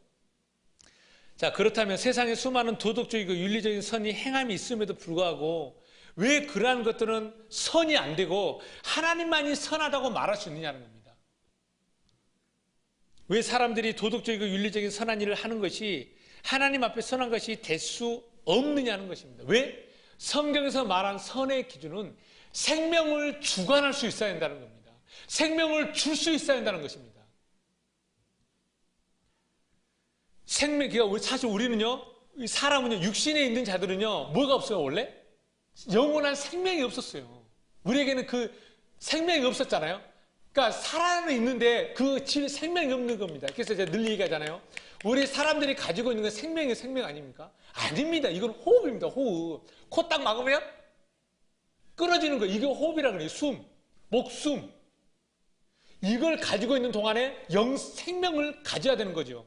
자, 그렇다면 세상에 수많은 도덕적이고 윤리적인 선이 행함이 있음에도 불구하고 왜 그러한 것들은 선이 안 되고 하나님만이 선하다고 말할 수 있느냐는 겁니다. 왜 사람들이 도덕적이고 윤리적인 선한 일을 하는 것이 하나님 앞에 선한 것이 될 수 없느냐는 것입니다. 왜? 성경에서 말한 선의 기준은 생명을 주관할 수 있어야 한다는 겁니다. 생명을 줄 수 있어야 한다는 것입니다. 사실 우리는요, 사람은요, 육신에 있는 자들은요, 뭐가 없어요, 원래? 영원한 생명이 없었어요. 우리에게는 그 생명이 없었잖아요. 그러니까 살아는 있는데 그 생명이 없는 겁니다. 그래서 제가 늘 얘기하잖아요. 우리 사람들이 가지고 있는 건 생명이 생명 아닙니까? 아닙니다. 이건 호흡입니다. 호흡. 코 딱 막으면 끊어지는 거예요. 이게 호흡이라 그래요. 숨, 목숨. 이걸 가지고 있는 동안에 생명을 가져야 되는 거죠.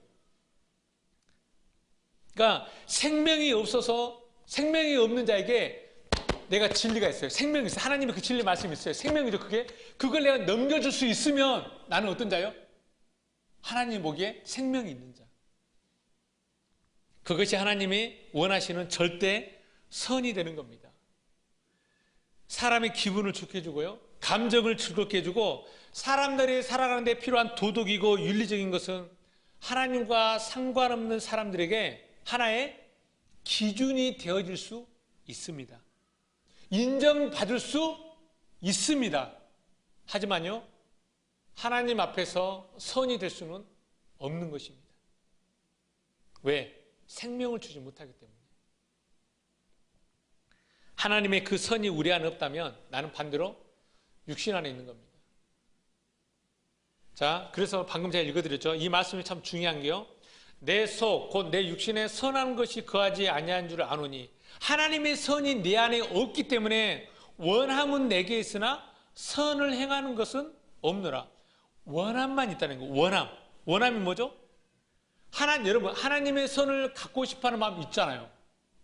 그러니까 생명이 없어서 생명이 없는 자에게 내가 진리가 있어요. 생명이 있어요. 하나님의 그 진리 말씀이 있어요. 생명이죠. 그게 그걸 내가 넘겨줄 수 있으면 나는 어떤 자요? 하나님 보기에 생명이 있는 자. 그것이 하나님이 원하시는 절대 선이 되는 겁니다. 사람의 기분을 좋게 해주고요. 감정을 즐겁게 해주고 사람들이 살아가는 데 필요한 도덕이고 윤리적인 것은 하나님과 상관없는 사람들에게 하나의 기준이 되어질 수 있습니다. 인정받을 수 있습니다. 하지만요, 하나님 앞에서 선이 될 수는 없는 것입니다. 왜? 생명을 주지 못하기 때문에. 하나님의 그 선이 우리 안에 없다면 나는 반대로 육신 안에 있는 겁니다. 자, 그래서 방금 제가 읽어드렸죠. 이 말씀이 참 중요한 게요. 내 속, 곧 내 육신에 선한 것이 거하지 아니한 줄 아노니 하나님의 선이 내 안에 없기 때문에 원함은 내게 있으나 선을 행하는 것은 없노라. 원함만 있다는 거. 원함. 원함이 뭐죠? 여러분, 하나님의 선을 갖고 싶어하는 마음 있잖아요.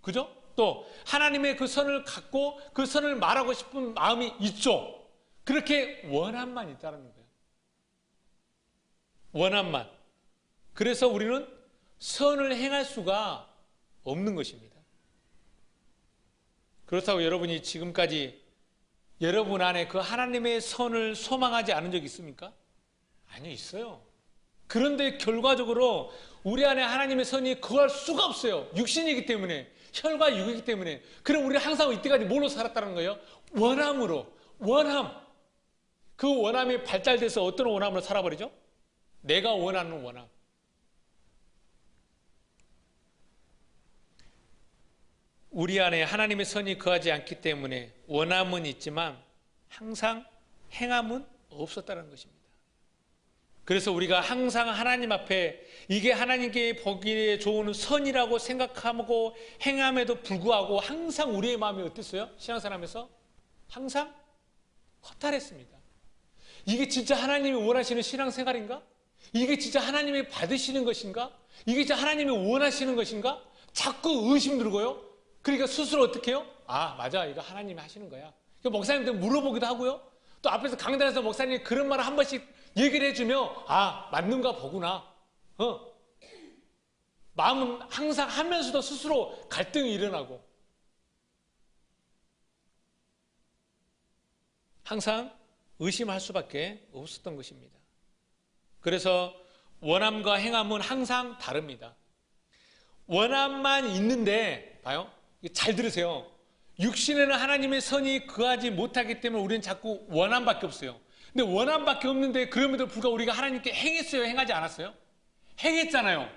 그죠? 또 하나님의 그 선을 갖고 그 선을 말하고 싶은 마음이 있죠. 그렇게 원함만 있다는 거예요. 원함만. 그래서 우리는 선을 행할 수가 없는 것입니다. 그렇다고 여러분이 지금까지 여러분 안에 그 하나님의 선을 소망하지 않은 적 있습니까? 아니요, 있어요. 그런데 결과적으로 우리 안에 하나님의 선이 거할 수가 없어요. 육신이기 때문에, 혈과 육이기 때문에. 그럼 우리는 항상 이때까지 뭘로 살았다는 거예요? 원함으로. 원함. 그 원함이 발달돼서 어떤 원함으로 살아버리죠? 내가 원하는 원함. 우리 안에 하나님의 선이 거하지 않기 때문에 원함은 있지만 항상 행함은 없었다는 것입니다. 그래서 우리가 항상 하나님 앞에 이게 하나님께 보기에 좋은 선이라고 생각하고 행함에도 불구하고 항상 우리의 마음이 어땠어요? 신앙생활하면서 항상 허탈했습니다. 이게 진짜 하나님이 원하시는 신앙생활인가? 이게 진짜 하나님이 받으시는 것인가? 이게 진짜 하나님이 원하시는 것인가? 자꾸 의심 들고요. 그러니까 스스로 어떻게 해요? 아, 맞아. 이거 하나님이 하시는 거야. 목사님한테 물어보기도 하고요. 또 앞에서 강단에서 목사님이 그런 말을 한 번씩 얘기를 해주며 아, 맞는가 보구나. 마음은 항상 하면서도 스스로 갈등이 일어나고 항상 의심할 수밖에 없었던 것입니다. 그래서 원함과 행함은 항상 다릅니다. 원함만 있는데 봐요. 잘 들으세요. 육신에는 하나님의 선이 거하지 못하기 때문에 우리는 자꾸 원함밖에 없어요. 근데 원함밖에 없는데 그럼에도 불구하고 우리가 하나님께 행했어요? 행하지 않았어요? 행했잖아요.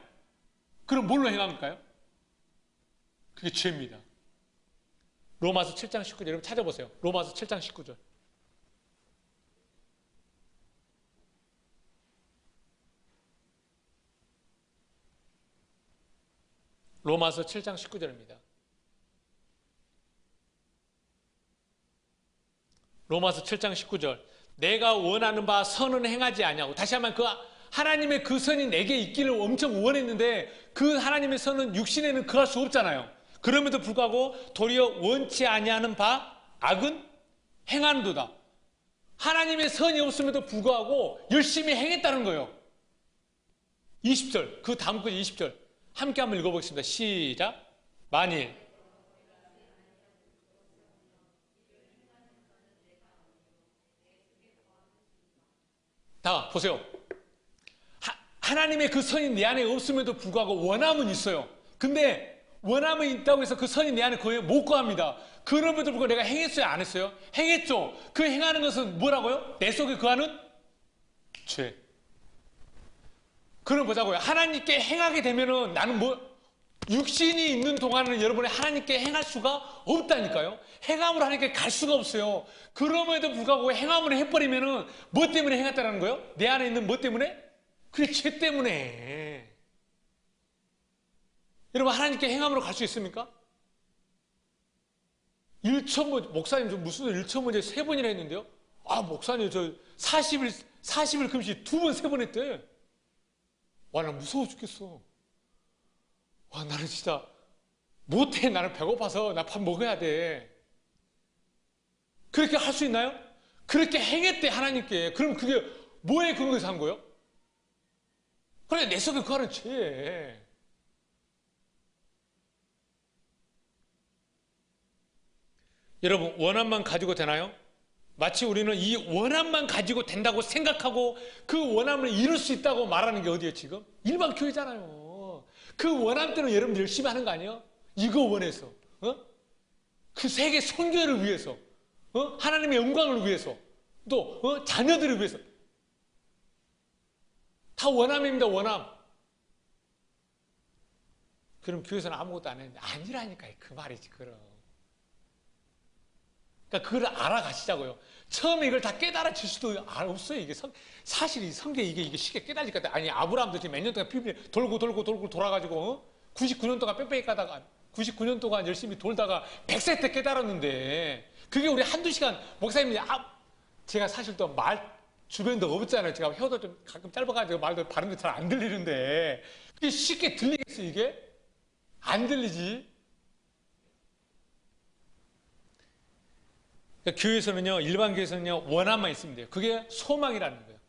그럼 뭘로 행합니까요? 그게 죄입니다. 로마서 7장 19절 여러분 찾아보세요. 로마서 7장 19절. 로마서 7장 19절입니다. 로마서 7장 19절. 내가 원하는 바 선은 행하지 아니하고 다시 한번 그 하나님의 그 선이 내게 있기를 엄청 원했는데 그 하나님의 선은 육신에는 거할 수 없잖아요. 그럼에도 불구하고 도리어 원치 아니하는 바 악은 행하는도다. 하나님의 선이 없음에도 불구하고 열심히 행했다는 거예요. 20절 그 다음 거 20절 함께 한번 읽어보겠습니다. 시작. 만일 다 보세요. 하나님의 그 선이 내 안에 없음에도 불구하고 원함은 있어요. 근데 원함은 있다고 해서 그 선이 내 안에 거의 못 거합니다. 그럼에도 불구하고 내가 행했어요? 안 했어요? 행했죠. 그 행하는 것은 뭐라고요? 내 속에 거하는 죄. 그럼 보자고요. 하나님께 행하게 되면은 나는 육신이 있는 동안은 여러분이 하나님께 행할 수가 없다니까요. 행함으로 하나님께 갈 수가 없어요. 그럼에도 불구하고 행함으로 해버리면은 뭐 때문에 행했다는 거예요? 내 안에 있는 뭐 때문에? 그게 죄 때문에. 여러분 하나님께 행함으로 갈 수 있습니까? 1천 목사님 저 무슨 1천 문제 3번이나 했는데요. 아 목사님 저 40일 금식 2번 3번 했대. 와 나 무서워 죽겠어. 와, 나는 진짜 못해. 나는 배고파서 나 밥 먹어야 돼. 그렇게 할 수 있나요? 그렇게 행했대, 하나님께. 그럼 그게 뭐에 근거해서 한 거예요? 그래, 내 속에 그거는 죄. 여러분, 원함만 가지고 되나요? 마치 우리는 이 원함만 가지고 된다고 생각하고 그 원함을 이룰 수 있다고 말하는 게 어디예요, 지금? 일반 교회잖아요. 그 원함 때문에 여러분들 열심히 하는 거 아니에요? 이거 원해서. 그 세계 선교를 위해서. 하나님의 영광을 위해서. 또, 자녀들을 위해서. 다 원함입니다, 원함. 그럼 교회에서는 아무것도 안 했는데, 아니라니까, 그 말이지, 그럼. 그러니까 그걸 알아가시자고요. 처음에 이걸 다 깨달아질 수도 없어요. 이게 사실 이 성경에 이게 쉽게 깨달릴 것 같아요. 아니, 아브라함도 지금 몇 년 동안 비밀 돌고 돌아가지고, 99년 동안 빽빽히 가다가, 99년 동안 열심히 돌다가 100세 때 깨달았는데, 그게 우리 한두 시간, 목사님이, 제가 사실 또 주변도 없잖아요. 제가 혀도 좀 가끔 짧아가지고 말도 발음도 잘 안 들리는데, 그게 쉽게 들리겠어요, 이게? 안 들리지? 그러니까 교회에서는요, 일반 교회에서는요, 원함만 있으면 돼요. 그게 소망이라는 거예요.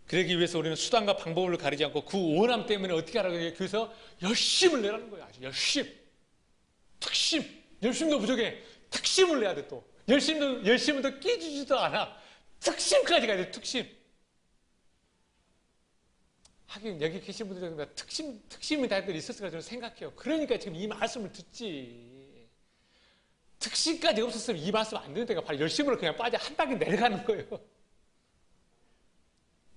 그러기 위해서 우리는 수단과 방법을 가리지 않고 그 원함 때문에 어떻게 하라고 해요? 교회에서 열심을 내라는 거예요. 아주 열심. 특심. 열심도 부족해. 특심을 내야 돼, 또. 열심은 더 끼주지도 않아. 특심까지 가야 돼, 특심. 하긴, 여기 계신 분들 중에 특심이 다들 있었을까 저는 생각해요. 그러니까 지금 이 말씀을 듣지. 특심까지 없었으면 이 말씀 안 되는 데가 바로 열심으로 그냥 빠져 한 단계 내려가는 거예요.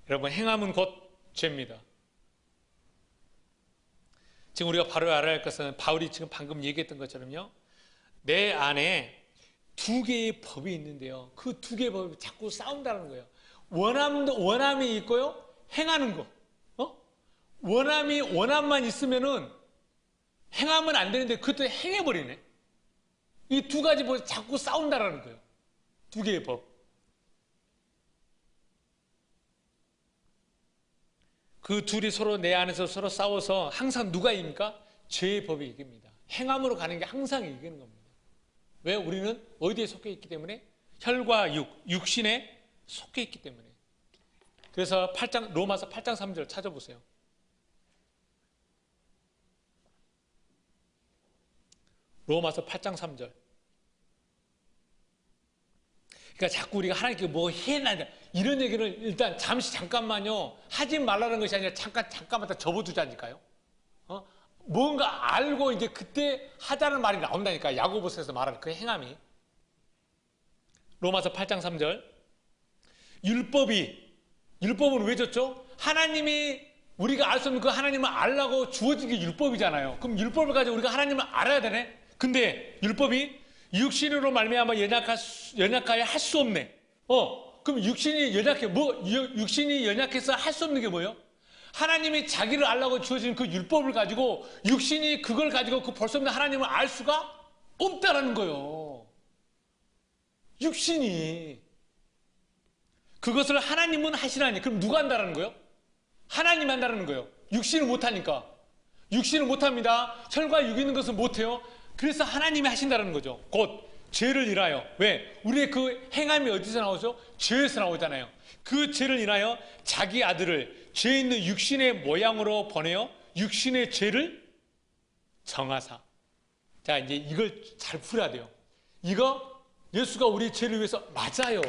여러분, 행함은 곧 죄입니다. 지금 우리가 바로 알아야 할 것은 바울이 지금 방금 얘기했던 것처럼요, 내 안에 두 개의 법이 있는데요, 그 두 개의 법이 자꾸 싸운다는 거예요. 원함이 있고요, 행하는 거. 원함만 있으면은 행하면 안 되는데 그것도 행해버리네. 이 두 가지 법이 자꾸 싸운다라는 거예요. 두 개의 법. 그 둘이 서로 내 안에서 서로 싸워서 항상 누가 이깁니까? 죄의 법이 이깁니다. 행함으로 가는 게 항상 이기는 겁니다. 왜? 우리는 어디에 속해 있기 때문에? 혈과 육신에 속해 있기 때문에. 그래서 로마서 8장 3절 찾아보세요. 로마서 8장 3절. 그러니까 자꾸 우리가 하나님께 뭐 해야 돼, 이런 얘기를 일단 잠깐만요, 하지 말라는 것이 아니라 잠깐만 다 접어두자니까요. 뭔가 알고 이제 그때 하자는 말이 나온다니까. 야고보서에서 말하는 그 행함이. 로마서 8장 3절. 율법은 왜 줬죠? 하나님이 우리가 알 수 없는 그 하나님을 알라고 주어진 게 율법이잖아요. 그럼 율법을 가지고 우리가 하나님을 알아야 되네. 근데 율법이 육신으로 말미암아 연약하여 할 수 없네. 그럼 육신이 연약해서 할 수 없는 게 뭐예요? 하나님이 자기를 알라고 주어진 그 율법을 가지고 육신이 그걸 가지고 그 볼 수 없는 하나님을 알 수가 없다라는 거예요. 육신이. 그것을 하나님은 하시라니. 그럼 누가 한다라는 거예요? 하나님 한다라는 거예요. 육신을 못하니까. 육신을 못합니다. 혈과 육 있는 것은 못해요. 그래서 하나님이 하신다는 거죠. 곧 죄를 인하여. 왜? 우리의 그 행함이 어디서 나오죠? 죄에서 나오잖아요. 그 죄를 인하여 자기 아들을 죄 있는 육신의 모양으로 보내어 육신의 죄를 정하사. 자, 이제 이걸 잘 풀어야 돼요. 이거 예수가 우리 죄를 위해서, 맞아요.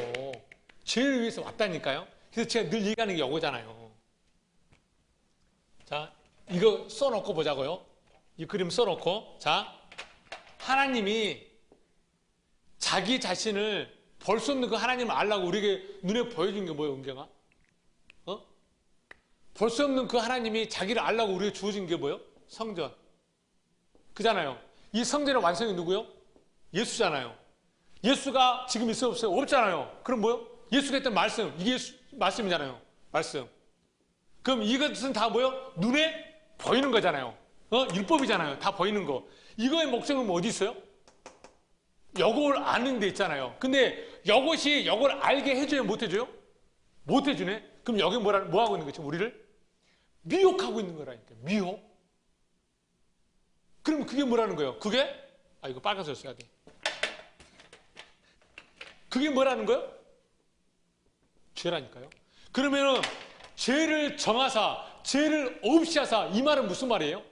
죄를 위해서 왔다니까요. 그래서 제가 늘 얘기하는 게 이거잖아요. 자, 이거 써놓고 보자고요. 이 그림 써놓고. 자, 하나님이 자기 자신을 볼 수 없는 그 하나님을 알라고 우리에게 눈에 보여준 게 뭐예요, 은경아? 볼 수 없는 그 하나님이 자기를 알라고 우리에게 주어진 게 뭐예요? 성전. 그잖아요. 이 성전의 완성이 누구요? 예수잖아요. 예수가 지금 있어요, 없어요? 없잖아요. 그럼 뭐요? 예수가 했던 말씀. 이게 말씀이잖아요. 말씀. 그럼 이것은 다 뭐요? 눈에 보이는 거잖아요. 율법이잖아요. 다 보이는 거. 이거의 목적은 뭐 어디 있어요? 이걸 아는 데 있잖아요. 근데 이걸 알게 해줘요, 못 해줘요? 못 해주네? 그럼 여기 뭐 하고 있는 거죠? 우리를 미혹하고 있는 거라니까. 미혹. 그러면 그게 뭐라는 거예요? 그게 이거 빨간색 써야 돼. 그게 뭐라는 거예요? 죄라니까요. 그러면은 죄를 정하사 죄를 없이 하사, 이 말은 무슨 말이에요?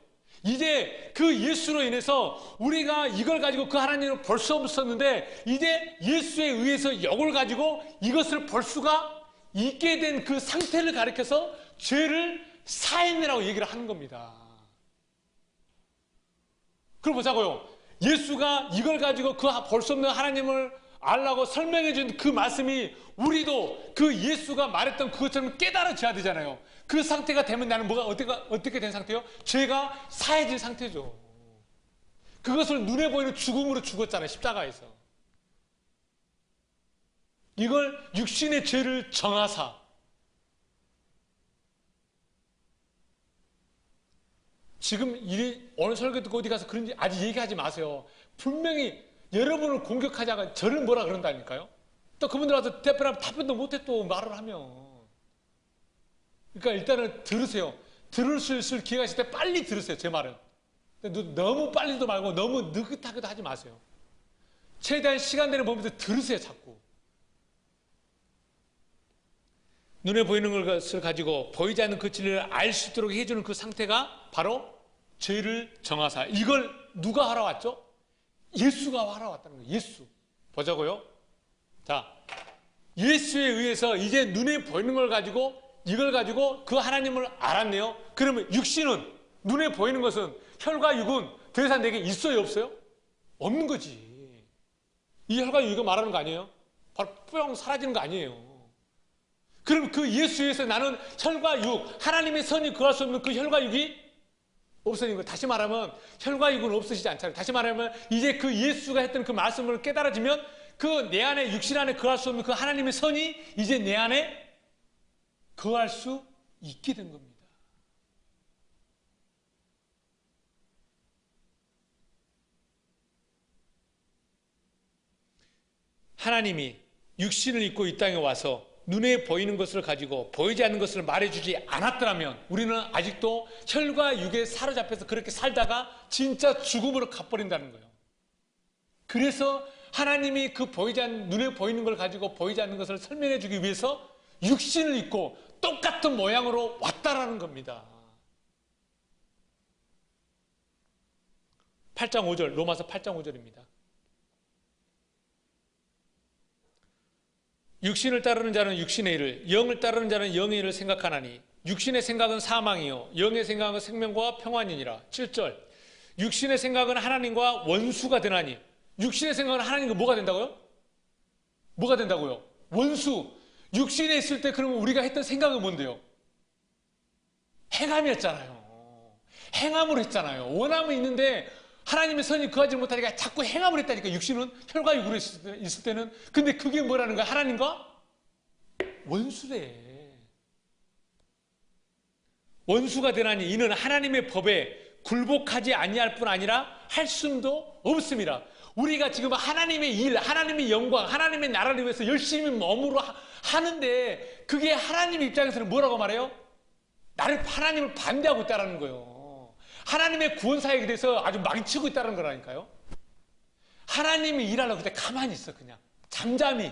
이제 그 예수로 인해서 우리가 이걸 가지고 그 하나님을 볼 수 없었는데 이제 예수에 의해서 이걸 가지고 이것을 볼 수가 있게 된 그 상태를 가리켜서 죄를 사했느라고 얘기를 하는 겁니다. 그럼 보자고요. 예수가 이걸 가지고 그 볼 수 없는 하나님을 알라고 설명해 준 그 말씀이 우리도 그 예수가 말했던 그것처럼 깨달아져야 되잖아요. 그 상태가 되면 나는 뭐가 어떻게 된 상태요? 죄가 사해진 상태죠. 그것을 눈에 보이는 죽음으로 죽었잖아요. 십자가에서. 이걸 육신의 죄를 정하사. 지금 오늘 설교 듣고 어디 가서 그런지 아직 얘기하지 마세요. 분명히 여러분을 공격하자가 저를 뭐라 그런다니까요. 또 그분들 와서 대표라면 답변도 못해 또 말을 하면. 그러니까 일단은 들으세요. 들을 수 있을 기회가 있을 때 빨리 들으세요. 제 말은. 너무 빨리도 말고 너무 느긋하게도 하지 마세요. 최대한 시간 되는 범위에서 들으세요. 자꾸. 눈에 보이는 것을 가지고 보이지 않는 그 진리를 알 수 있도록 해주는 그 상태가 바로 죄를 정하사. 이걸 누가 하러 왔죠? 예수가 하러 왔다는 거예요. 예수. 보자고요. 자, 예수에 의해서 이제 눈에 보이는 걸 가지고 이걸 가지고 그 하나님을 알았네요. 그러면 육신은, 눈에 보이는 것은, 혈과 육은 더 이상 내게 있어요, 없어요? 없는 거지. 이 혈과 육이 말하는 거 아니에요? 바로 뿅 사라지는 거 아니에요. 그럼 그 예수에서 나는 혈과 육, 하나님의 선이 구할 수 없는 그 혈과 육이 없어지는 거예요. 다시 말하면 혈과 육은 없어지지 않잖아요. 다시 말하면 이제 그 예수가 했던 그 말씀을 깨달아지면 그 내 안에 육신 안에 구할 수 없는 그 하나님의 선이 이제 내 안에 거할 수 있게 된 겁니다. 하나님이 육신을 입고 이 땅에 와서 눈에 보이는 것을 가지고 보이지 않는 것을 말해주지 않았더라면 우리는 아직도 혈과 육에 사로잡혀서 그렇게 살다가 진짜 죽음으로 가버린다는 거예요. 그래서 하나님이 그 눈에 보이는 걸 가지고 보이지 않는 것을 설명해 주기 위해서 육신을 입고 똑같은 모양으로 왔다라는 겁니다. 8장 5절, 로마서 8장 5절입니다. 육신을 따르는 자는 육신의 일을, 영을 따르는 자는 영의 일을 생각하나니 육신의 생각은 사망이요 영의 생각은 생명과 평안이니라. 7절, 육신의 생각은 하나님과 원수가 되나니. 육신의 생각은 하나님과 뭐가 된다고요? 뭐가 된다고요? 원수. 육신에 있을 때 그러면 우리가 했던 생각은 뭔데요? 행함이었잖아요. 행함으로 했잖아요. 원함은 있는데 하나님의 선이 구하지 못하니까 자꾸 행함을 했다니까. 육신은 혈과 육으로 있을 때는. 근데 그게 뭐라는 거야? 하나님과 원수래. 원수가 되나니 이는 하나님의 법에 굴복하지 아니할 뿐 아니라 할 수도 없습니다. 우리가 지금 하나님의 일, 하나님의 영광, 하나님의 나라를 위해서 열심히 몸으로 하는데 그게 하나님 입장에서는 뭐라고 말해요? 하나님을 반대하고 있다는 거예요. 하나님의 구원 사역에 대해서 아주 망치고 있다는 거라니까요. 하나님이 일하려고 그때 가만히 있어. 그냥 잠잠히.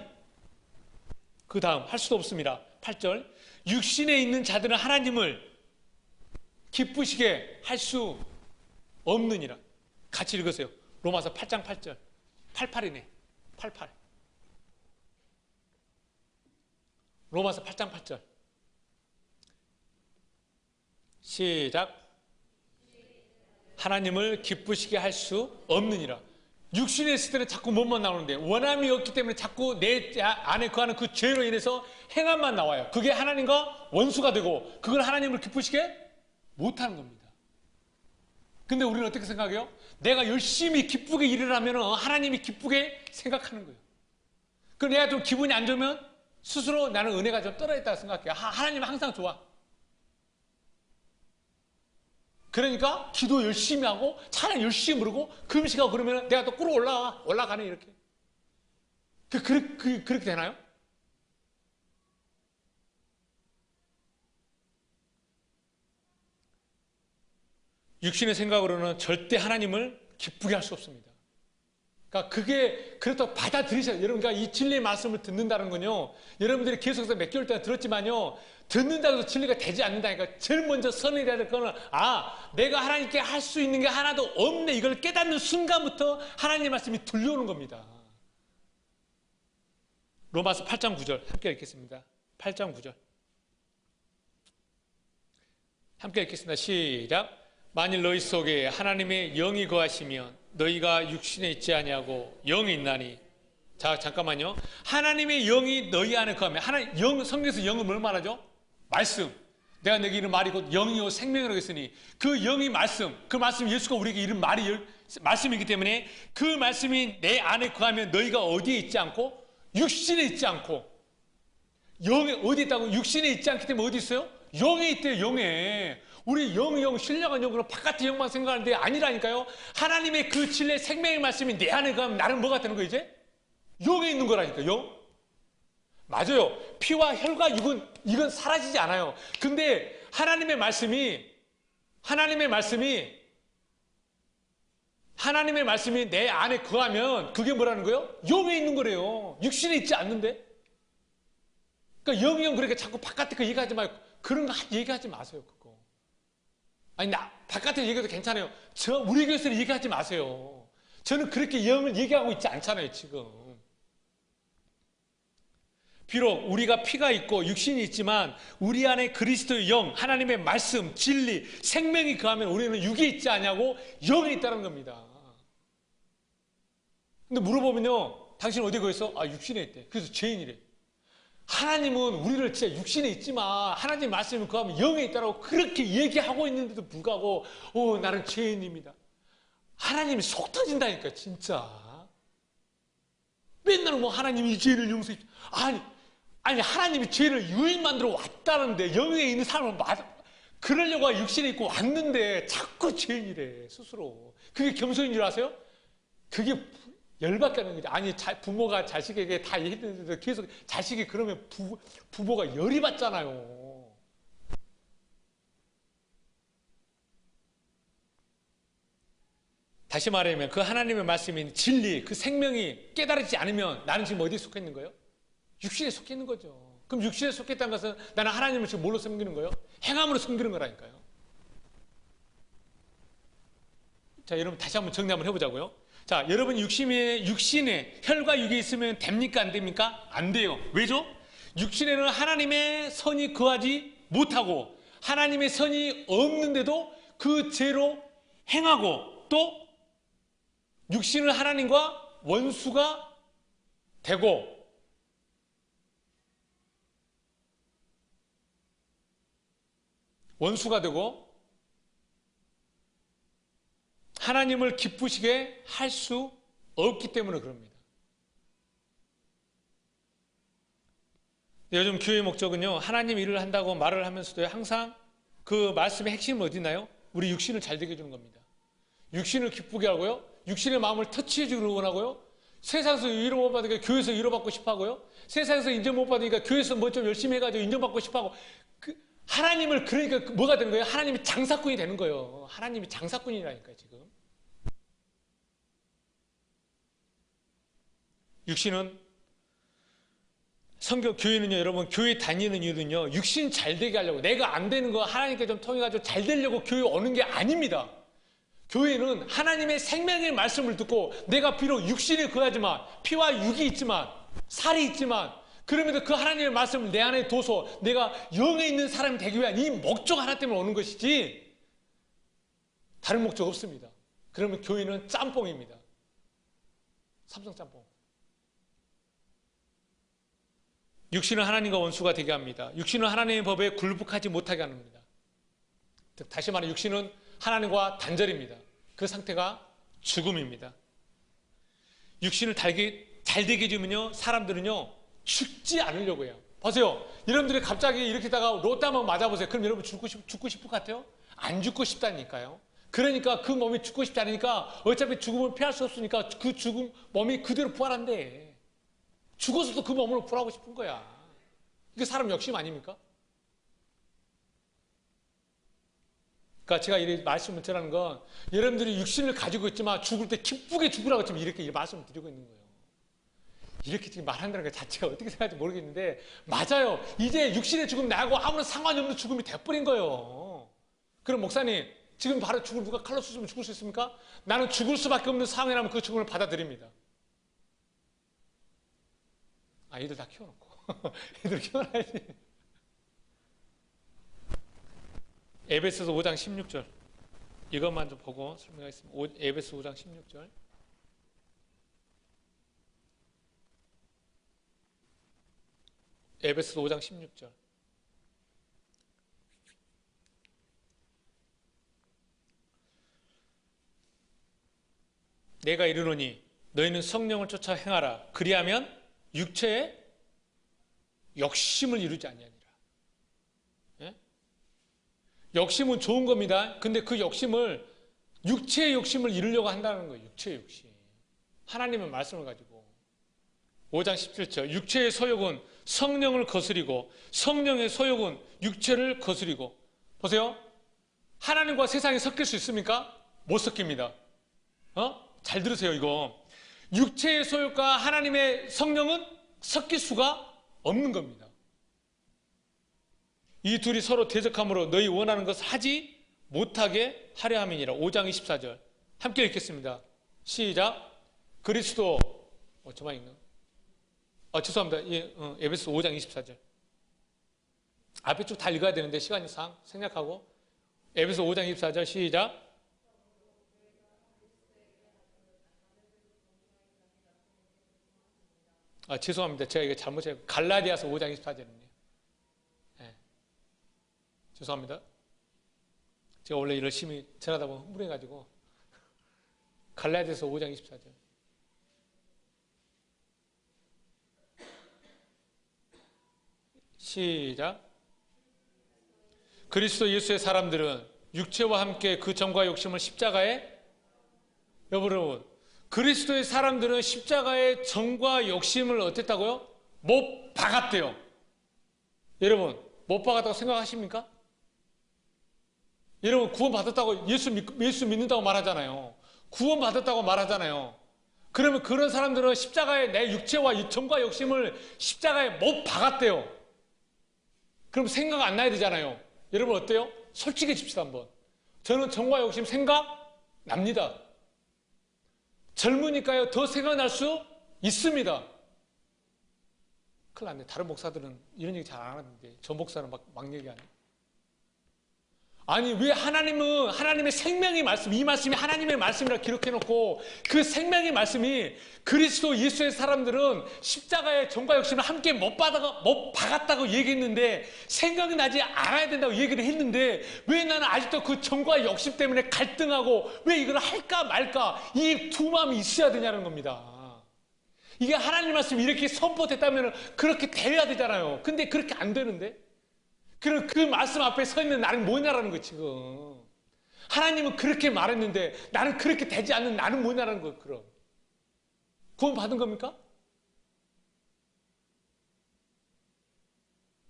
그 다음 할 수도 없습니다. 8절, 육신에 있는 자들은 하나님을 기쁘시게 할 수 없느니라. 같이 읽으세요. 로마서 8장 8절. 88이네. 88. 로마서 8장 8절. 시작. 하나님을 기쁘시게 할 수 없느니라. 육신에 있을 때는 자꾸 뭐만 나오는데 원함이 없기 때문에 자꾸 내 안에 거하는 그 죄로 인해서 행함만 나와요. 그게 하나님과 원수가 되고 그걸 하나님을 기쁘시게 못하는 겁니다. 근데 우리는 어떻게 생각해요? 내가 열심히 기쁘게 일을 하면 하나님이 기쁘게 생각하는 거예요. 그 내가 좀 기분이 안 좋으면 스스로 나는 은혜가 좀 떨어졌다고 생각해요. 하나님은 항상 좋아. 그러니까 기도 열심히 하고 찬양 열심히 부르고 금식하고 그러면 내가 또 올라가네 이렇게. 그렇게 되나요? 육신의 생각으로는 절대 하나님을 기쁘게 할 수 없습니다. 그러니까 그게 그렇다고 받아들이셔야 돼요. 여러분, 그러니까 이 진리의 말씀을 듣는다는 건요, 여러분들이 계속해서 몇 개월 동안 들었지만요, 듣는다고 해서 진리가 되지 않는다니까. 제일 먼저 선언해야 될 거는, 내가 하나님께 할 수 있는 게 하나도 없네, 이걸 깨닫는 순간부터 하나님의 말씀이 들려오는 겁니다. 로마서 8장 9절 함께 읽겠습니다. 8장 9절 함께 읽겠습니다. 시작. 만일 너희 속에 하나님의 영이 거하시면 너희가 육신에 있지 아니하고 영이 있나니. 자, 잠깐만요. 하나님의 영이 너희 안에 거하면, 성경에서 영은 뭘 말하죠? 말씀. 내가 내게 이른 말이 곧 영이요 생명이라고 했으니, 그 영이 말씀, 그 말씀, 예수가 우리에게 이른 말이 말씀이기 때문에 그 말씀이 내 안에 거하면 너희가 어디에 있지 않고, 육신에 있지 않고, 영에 어디 있다고? 육신에 있지 않기 때문에 어디 있어요? 영에 있대요. 영에. 우리 신령한 영으로 바깥의 영만 생각하는데 아니라니까요. 하나님의 그 진리의 생명의 말씀이 내 안에 가면 나는 뭐가 되는 거예요? 이제 영에 있는 거라니까. 영. 맞아요. 피와 혈과 육은 이건 사라지지 않아요. 근데 하나님의 말씀이 내 안에 거하면 그게 뭐라는 거예요? 영에 있는 거래요. 육신에 있지 않는데. 그러니까 영이 그러니까 자꾸 바깥에 그 얘기하지 말고, 그런 거 얘기하지 마세요. 그거. 아니, 바깥에 얘기해도 괜찮아요. 우리 교회에서 얘기하지 마세요. 저는 그렇게 영을 얘기하고 있지 않잖아요, 지금. 비록 우리가 피가 있고 육신이 있지만 우리 안에 그리스도의 영, 하나님의 말씀, 진리, 생명이 거하면 우리는 육이 있지 않냐고, 영이 있다는 겁니다. 근데 물어보면요, 당신 어디에 거했어? 육신에 있대. 그래서 죄인이래. 하나님은 우리를 진짜 육신에 있지만 하나님 말씀이 거하면 영에 있다라고 그렇게 얘기하고 있는데도 불구하고 나는 죄인입니다. 하나님이 속 터진다니까, 진짜. 맨날 뭐 하나님이 죄를 용서해. 아니 하나님이 죄를 유인 만들어 왔다는데, 영에 있는 사람은 그러려고 육신에 있고 왔는데 자꾸 죄인이래, 스스로. 그게 겸손인 줄 아세요? 그게 열받게 하는 거죠. 아니, 부모가 자식에게 다 얘기했는데도 계속 자식이 그러면 부모가 열이 받잖아요. 다시 말하면 그 하나님의 말씀인 진리, 그 생명이 깨달지 않으면 나는 지금 어디에 속해 있는 거예요? 육신에 속해 있는 거죠. 그럼 육신에 속해 있다는 것은 나는 하나님을 지금 뭘로 섬기는 거예요? 행함으로 섬기는 거라니까요. 자, 여러분 다시 한번 정리 한번 해보자고요. 자, 여러분 육신에 혈과 육이 있으면 됩니까? 안 됩니까? 안 돼요. 왜죠? 육신에는 하나님의 선이 거하지 못하고 하나님의 선이 없는데도 그 죄로 행하고, 또 육신은 하나님과 원수가 되고, 하나님을 기쁘시게 할 수 없기 때문에 그럽니다. 요즘 교회의 목적은요, 하나님 일을 한다고 말을 하면서도 항상 그 말씀의 핵심은 어디 있나요? 우리 육신을 잘 되게 해주는 겁니다. 육신을 기쁘게 하고요, 육신의 마음을 터치해주기를 원하고요, 세상에서 위로 못 받으니까 교회에서 위로받고 싶어 하고요, 세상에서 인정 못 받으니까 교회에서 뭐 좀 열심히 해가지고 인정받고 싶어 하고, 하나님을, 그러니까 뭐가 되는 거예요? 하나님이 장사꾼이 되는 거예요. 하나님이 장사꾼이라니까요, 지금. 육신은, 교회는요, 여러분, 교회 다니는 이유는요, 육신 잘 되게 하려고, 내가 안 되는 거 하나님께 좀 통해가지고 잘 되려고 교회 오는 게 아닙니다. 교회는 하나님의 생명의 말씀을 듣고, 내가 비록 육신에 거하지만, 피와 육이 있지만, 살이 있지만, 그러면서 그 하나님의 말씀을 내 안에 둬서 내가 영에 있는 사람이 되기 위한 이 목적 하나 때문에 오는 것이지, 다른 목적 없습니다. 그러면 교회는 짬뽕입니다. 삼성 짬뽕. 육신은 하나님과 원수가 되게 합니다. 육신은 하나님의 법에 굴복하지 못하게 합니다. 즉, 다시 말해 육신은 하나님과 단절입니다. 그 상태가 죽음입니다. 육신을 잘 되게 해주면요, 사람들은요 죽지 않으려고 해요. 보세요, 여러분들이 갑자기 이렇게 다가 로또 한번 맞아보세요. 그럼 여러분 죽고 싶을 것 같아요? 안 죽고 싶다니까요. 그러니까 그 몸이 죽고 싶지 않으니까 어차피 죽음을 피할 수 없으니까 그 죽음 몸이 그대로 부활한대. 죽어서도 그 몸을 부활하고 싶은 거야. 이게 사람 욕심 아닙니까? 그러니까 제가 이렇게 말씀을 드리는 건 여러분들이 육신을 가지고 있지만 죽을 때 기쁘게 죽으라고 지금 이렇게 말씀을 드리고 있는 거예요. 이렇게 지금 말한다는 것 자체가 어떻게 생각할지 모르겠는데 맞아요. 이제 육신의 죽음 나하고 아무런 상관이 없는 죽음이 돼버린 거예요. 그럼 목사님 지금 바로 죽을 누가 칼로 쑤시면 죽을 수 있습니까? 나는 죽을 수밖에 없는 상황이라면 그 죽음을 받아들입니다. 아, 애들 다 키워놓고 애들 키워놔야지. 에베소서 5장 16절 이것만 좀 보고 설명하겠습니다. 에베소 5장 16절 에베소 5장 16절 내가 이르노니 너희는 성령을 쫓아 행하라. 그리하면 육체의 욕심을 이루지 아니하니라. 예? 욕심은 좋은 겁니다. 근데 그 욕심을 육체의 욕심을 이루려고 한다는 거예요. 육체의 욕심. 하나님의 말씀을 가지고 5장 17절 육체의 소욕은 성령을 거스리고 성령의 소욕은 육체를 거스리고 보세요. 하나님과 세상이 섞일 수 있습니까? 못 섞입니다. 잘 들으세요. 이거 육체의 소욕과 하나님의 성령은 섞일 수가 없는 겁니다. 이 둘이 서로 대적함으로 너희 원하는 것을 하지 못하게 하려 함이니라. 5장 24절 함께 읽겠습니다. 시작. 그리스도 저만 읽나? 죄송합니다. 에베소 5장 24절 앞에 쭉 다 읽어야 되는데 시간상 생략하고 에베소 5장 24절 시작. 죄송합니다. 제가 이거 잘못했어요. 갈라디아서 5장 24절입니다. 네. 죄송합니다. 제가 원래 열심히 전하다 보면 흥분해가지고 갈라디아서 5장 24절 시작. 그리스도 예수의 사람들은 육체와 함께 그 정과 욕심을 십자가에 여러분 그리스도의 사람들은 십자가의 정과 욕심을 어땠다고요? 못 박았대요. 여러분 못 박았다고 생각하십니까? 여러분 구원받았다고 예수 믿는다고 말하잖아요. 구원받았다고 말하잖아요. 그러면 그런 사람들은 십자가에 내 육체와 정과 욕심을 십자가에 못 박았대요. 그럼 생각 안 나야 되잖아요. 여러분 어때요? 솔직해집시다 한번. 저는 정과 욕심 생각 납니다. 젊으니까요 더 생각날 수 있습니다. 큰일 났네. 다른 목사들은 이런 얘기 잘 안 하는데 저 목사는 막 얘기하네. 아니 왜 하나님은 하나님의 생명의 말씀 이 말씀이 하나님의 말씀이라 기록해놓고 그 생명의 말씀이 그리스도 예수의 사람들은 십자가의 정과 욕심을 함께 못 박았다고 얘기했는데 생각이 나지 않아야 된다고 얘기를 했는데 왜 나는 아직도 그 정과 욕심 때문에 갈등하고 왜 이걸 할까 말까 이 두 마음이 있어야 되냐는 겁니다. 이게 하나님 말씀이 이렇게 선포됐다면 그렇게 돼야 되잖아요. 근데 그렇게 안 되는데 그럼 그 말씀 앞에 서 있는 나는 뭐냐라는 거 지금. 하나님은 그렇게 말했는데 나는 그렇게 되지 않는 나는 뭐냐라는 거. 그럼 구원 받은 겁니까?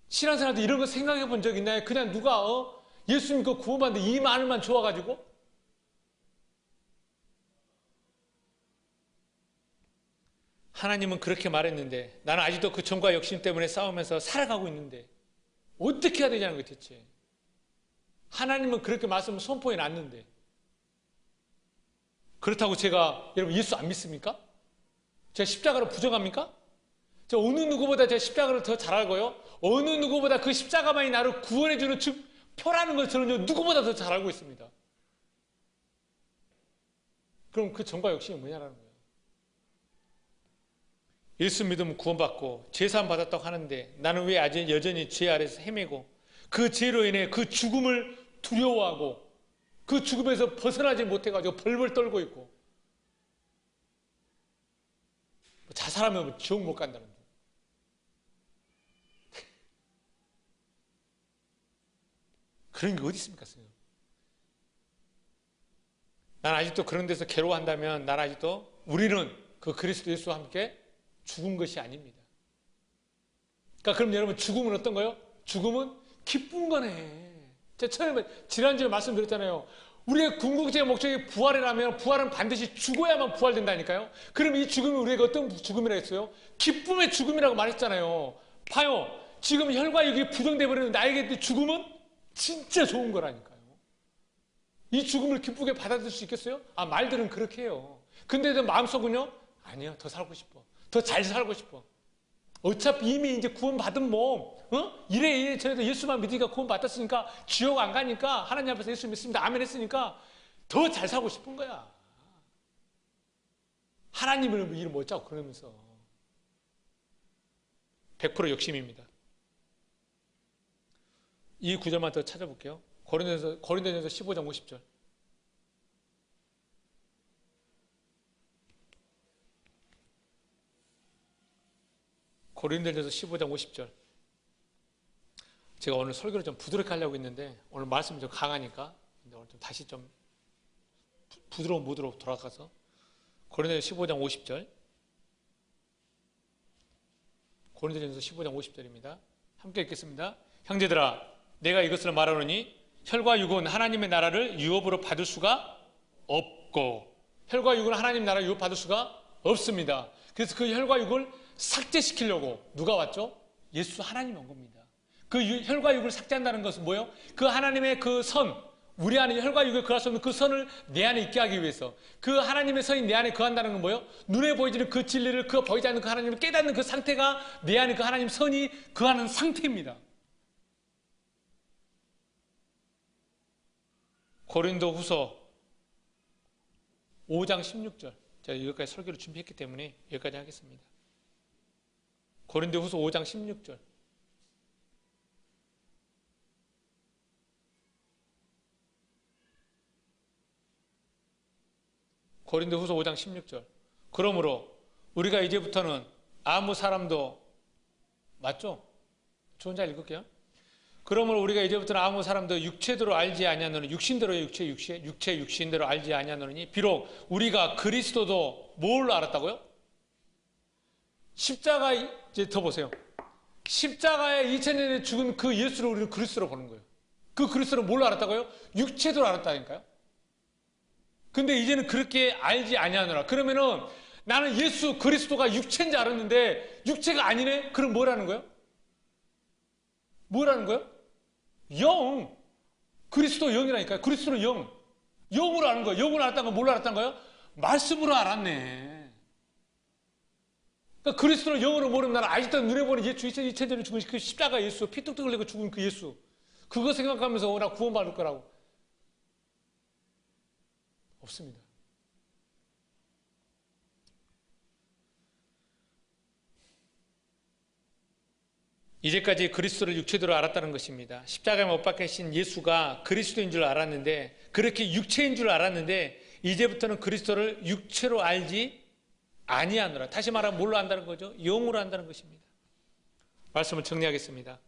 신앙생활 때 이런 거 생각해 본 적 있나요? 그냥 누가 예수 믿고 구원 받는데 이 말만 좋아가지고 하나님은 그렇게 말했는데 나는 아직도 그 정과 욕심 때문에 싸우면서 살아가고 있는데 어떻게 해야 되냐는 거예요 대체. 하나님은 그렇게 말씀을 선포해 놨는데 그렇다고 제가 여러분 예수 안 믿습니까? 제가 십자가를 부정합니까? 저 어느 누구보다 제가 십자가를 더 잘 알고요 어느 누구보다 그 십자가만이 나를 구원해 주는 표라는 걸 저는 누구보다 더 잘 알고 있습니다. 그럼 그 정과 욕심이 뭐냐라는 거예요. 예수 믿으면 구원받고 제사함 받았다고 하는데 나는 왜 아직 여전히 죄 아래서 헤매고 그 죄로 인해 그 죽음을 두려워하고 그 죽음에서 벗어나지 못해가지고 벌벌 떨고 있고 자살하면 지옥 못 간다는데 그런 게 어디 있습니까? 난 아직도 그런 데서 괴로워한다면 난 아직도 우리는 그 그리스도 예수와 함께 죽은 것이 아닙니다. 그러니까 그럼 여러분 죽음은 어떤 거요? 죽음은 기쁜 거네. 제가 처음에 지난주에 말씀드렸잖아요. 우리의 궁극적인 목적이 부활이라면 부활은 반드시 죽어야만 부활된다니까요. 그럼 이 죽음이 우리에게 어떤 죽음이라 했어요? 기쁨의 죽음이라고 말했잖아요. 봐요. 지금 혈과 육이 부정돼 버리는 나에게 죽음은 진짜 좋은 거라니까요. 이 죽음을 기쁘게 받아들일 수 있겠어요? 말들은 그렇게 해요. 근데 내 마음속은요? 아니요. 더 살고 싶어. 더 잘 살고 싶어. 어차피 이미 이제 구원받은 이래 저희도 예수만 믿으니까 구원받았으니까 지옥 안 가니까 하나님 앞에서 예수 믿습니다. 아멘 했으니까 더 잘 살고 싶은 거야. 하나님을 일 못 잡고 그러면서 100% 욕심입니다. 이 구절만 더 찾아볼게요. 고린도전서 15장 50절. 고린도전서 15장 50절. 제가 오늘 설교를 좀 부드럽게 하려고 했는데 오늘 말씀이 좀 강하니까 오늘 좀 다시 좀 부드러운 모드로 돌아가서 고린도전서 15장 50절. 고린도전서 15장 50절입니다. 함께 읽겠습니다. 형제들아, 내가 이것을 말하노니 혈과 육은 하나님의 나라를 유업으로 받을 수가 없고, 혈과 육은 하나님 나라를 유업 받을 수가 없습니다. 그래서 그 혈과 육을 삭제시키려고 누가 왔죠? 예수 하나님이 온 겁니다. 그 혈과 육을 삭제한다는 것은 뭐예요? 그 하나님의 그 선, 우리 안에 혈과 육을 거할 수 없는 그 선을 내 안에 있게 하기 위해서, 그 하나님의 선이 내 안에 거한다는 건 뭐예요? 눈에 보이지는 그 진리를, 그 보이지 않는 그 하나님을 깨닫는 그 상태가 내 안에 그 하나님 선이 거하는 상태입니다. 고린도 후서 5장 16절. 제가 여기까지 설교를 준비했기 때문에 여기까지 하겠습니다. 고린도 후서 5장 16절. 고린도 후서 5장 16절. 그러므로 우리가 이제부터는 아무 사람도, 맞죠? 저 혼자 읽을게요. 그러므로 우리가 이제부터는 아무 사람도 육체대로 알지 아니하노니, 육신대로 육신대로 알지 아니하노니, 비록 우리가 그리스도도 뭘 알았다고요? 십자가, 이제 더 보세요. 십자가에 2000년에 죽은 그 예수를 우리는 그리스도로 보는 거예요. 그 그리스도를 뭘 알았다고요? 육체대로 알았다니까요. 근데 이제는 그렇게 알지 아니하노라. 그러면은 나는 예수 그리스도가 육체인 줄 알았는데 육체가 아니네? 그럼 뭐라는 거예요? 뭐라는 거예요? 영. 그리스도 영이라니까요. 그리스도는 영. 영으로 아는 거예요. 영으로 알았다는 건 뭘로 알았다는 거예요? 말씀으로 알았네. 그러니까 그리스도를 영으로 모르면 나는 아직도 눈에 보는 예수, 2000년에 죽은 그 십자가 예수, 피 뚝뚝 흘리고 죽은 그 예수, 그거 생각하면서 나 구원받을 거라고. 없습니다. 이제까지 그리스도를 육체대로 알았다는 것입니다. 십자가에 못 박히신 예수가 그리스도인 줄 알았는데, 그렇게 육체인 줄 알았는데 이제부터는 그리스도를 육체로 알지 아니하노라. 다시 말하면 뭘로 안다는 거죠? 영으로 안다는 것입니다. 말씀을 정리하겠습니다.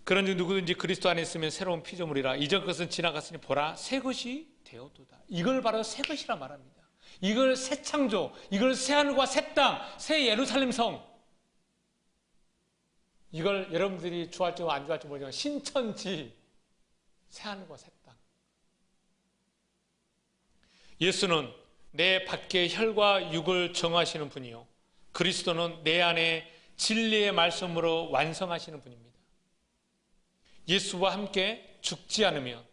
그런즉 누구든지 그리스도 안에 있으면 새로운 피조물이라. 이전 것은 지나갔으니 보라 새 것이 되었도다. 이걸 바로 새 것이라 말합니다. 이걸 새 창조, 이걸 새 하늘과 새 땅, 새 예루살렘 성, 이걸 여러분들이 좋아할지 안 좋아할지 모르지만 신천지, 새 하늘과 새 땅. 예수는 내 밖에 혈과 육을 정하시는 분이요, 그리스도는 내 안에 진리의 말씀으로 완성하시는 분입니다. 예수와 함께 죽지 않으면,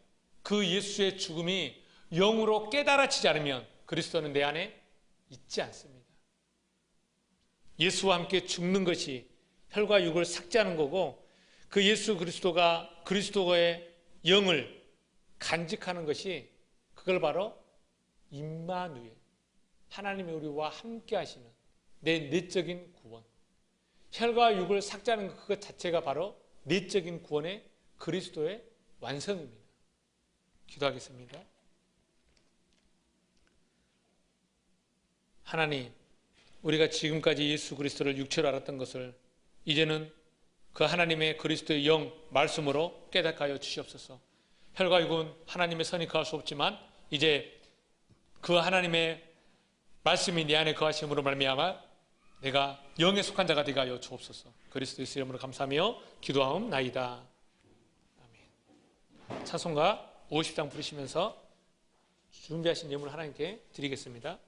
그 예수의 죽음이 영으로 깨달아지지 않으면 그리스도는 내 안에 있지 않습니다. 예수와 함께 죽는 것이 혈과 육을 삭제하는 거고, 그 예수 그리스도가 그리스도의 영을 간직하는 것이, 그걸 바로 임마누엘, 하나님이 우리와 함께 하시는 내 내적인 구원. 혈과 육을 삭제하는 그것 자체가 바로 내적인 구원의 그리스도의 완성입니다. 기도하겠습니다. 하나님, 우리가 지금까지 예수 그리스도를 육체로 알았던 것을 이제는 그 하나님의 그리스도의 영 말씀으로 깨닫게 하여 주시옵소서. 혈과 육은 하나님의 선이 거할 수 없지만 이제 그 하나님의 말씀이 내 안에 거하심으로 말미암아 내가 영에 속한 자가 되게 하여 주옵소서. 그리스도 예수 이름으로 감사하며 기도하옵나이다. 아멘. 찬송가 50장 부르시면서 준비하신 예물 하나님께 드리겠습니다.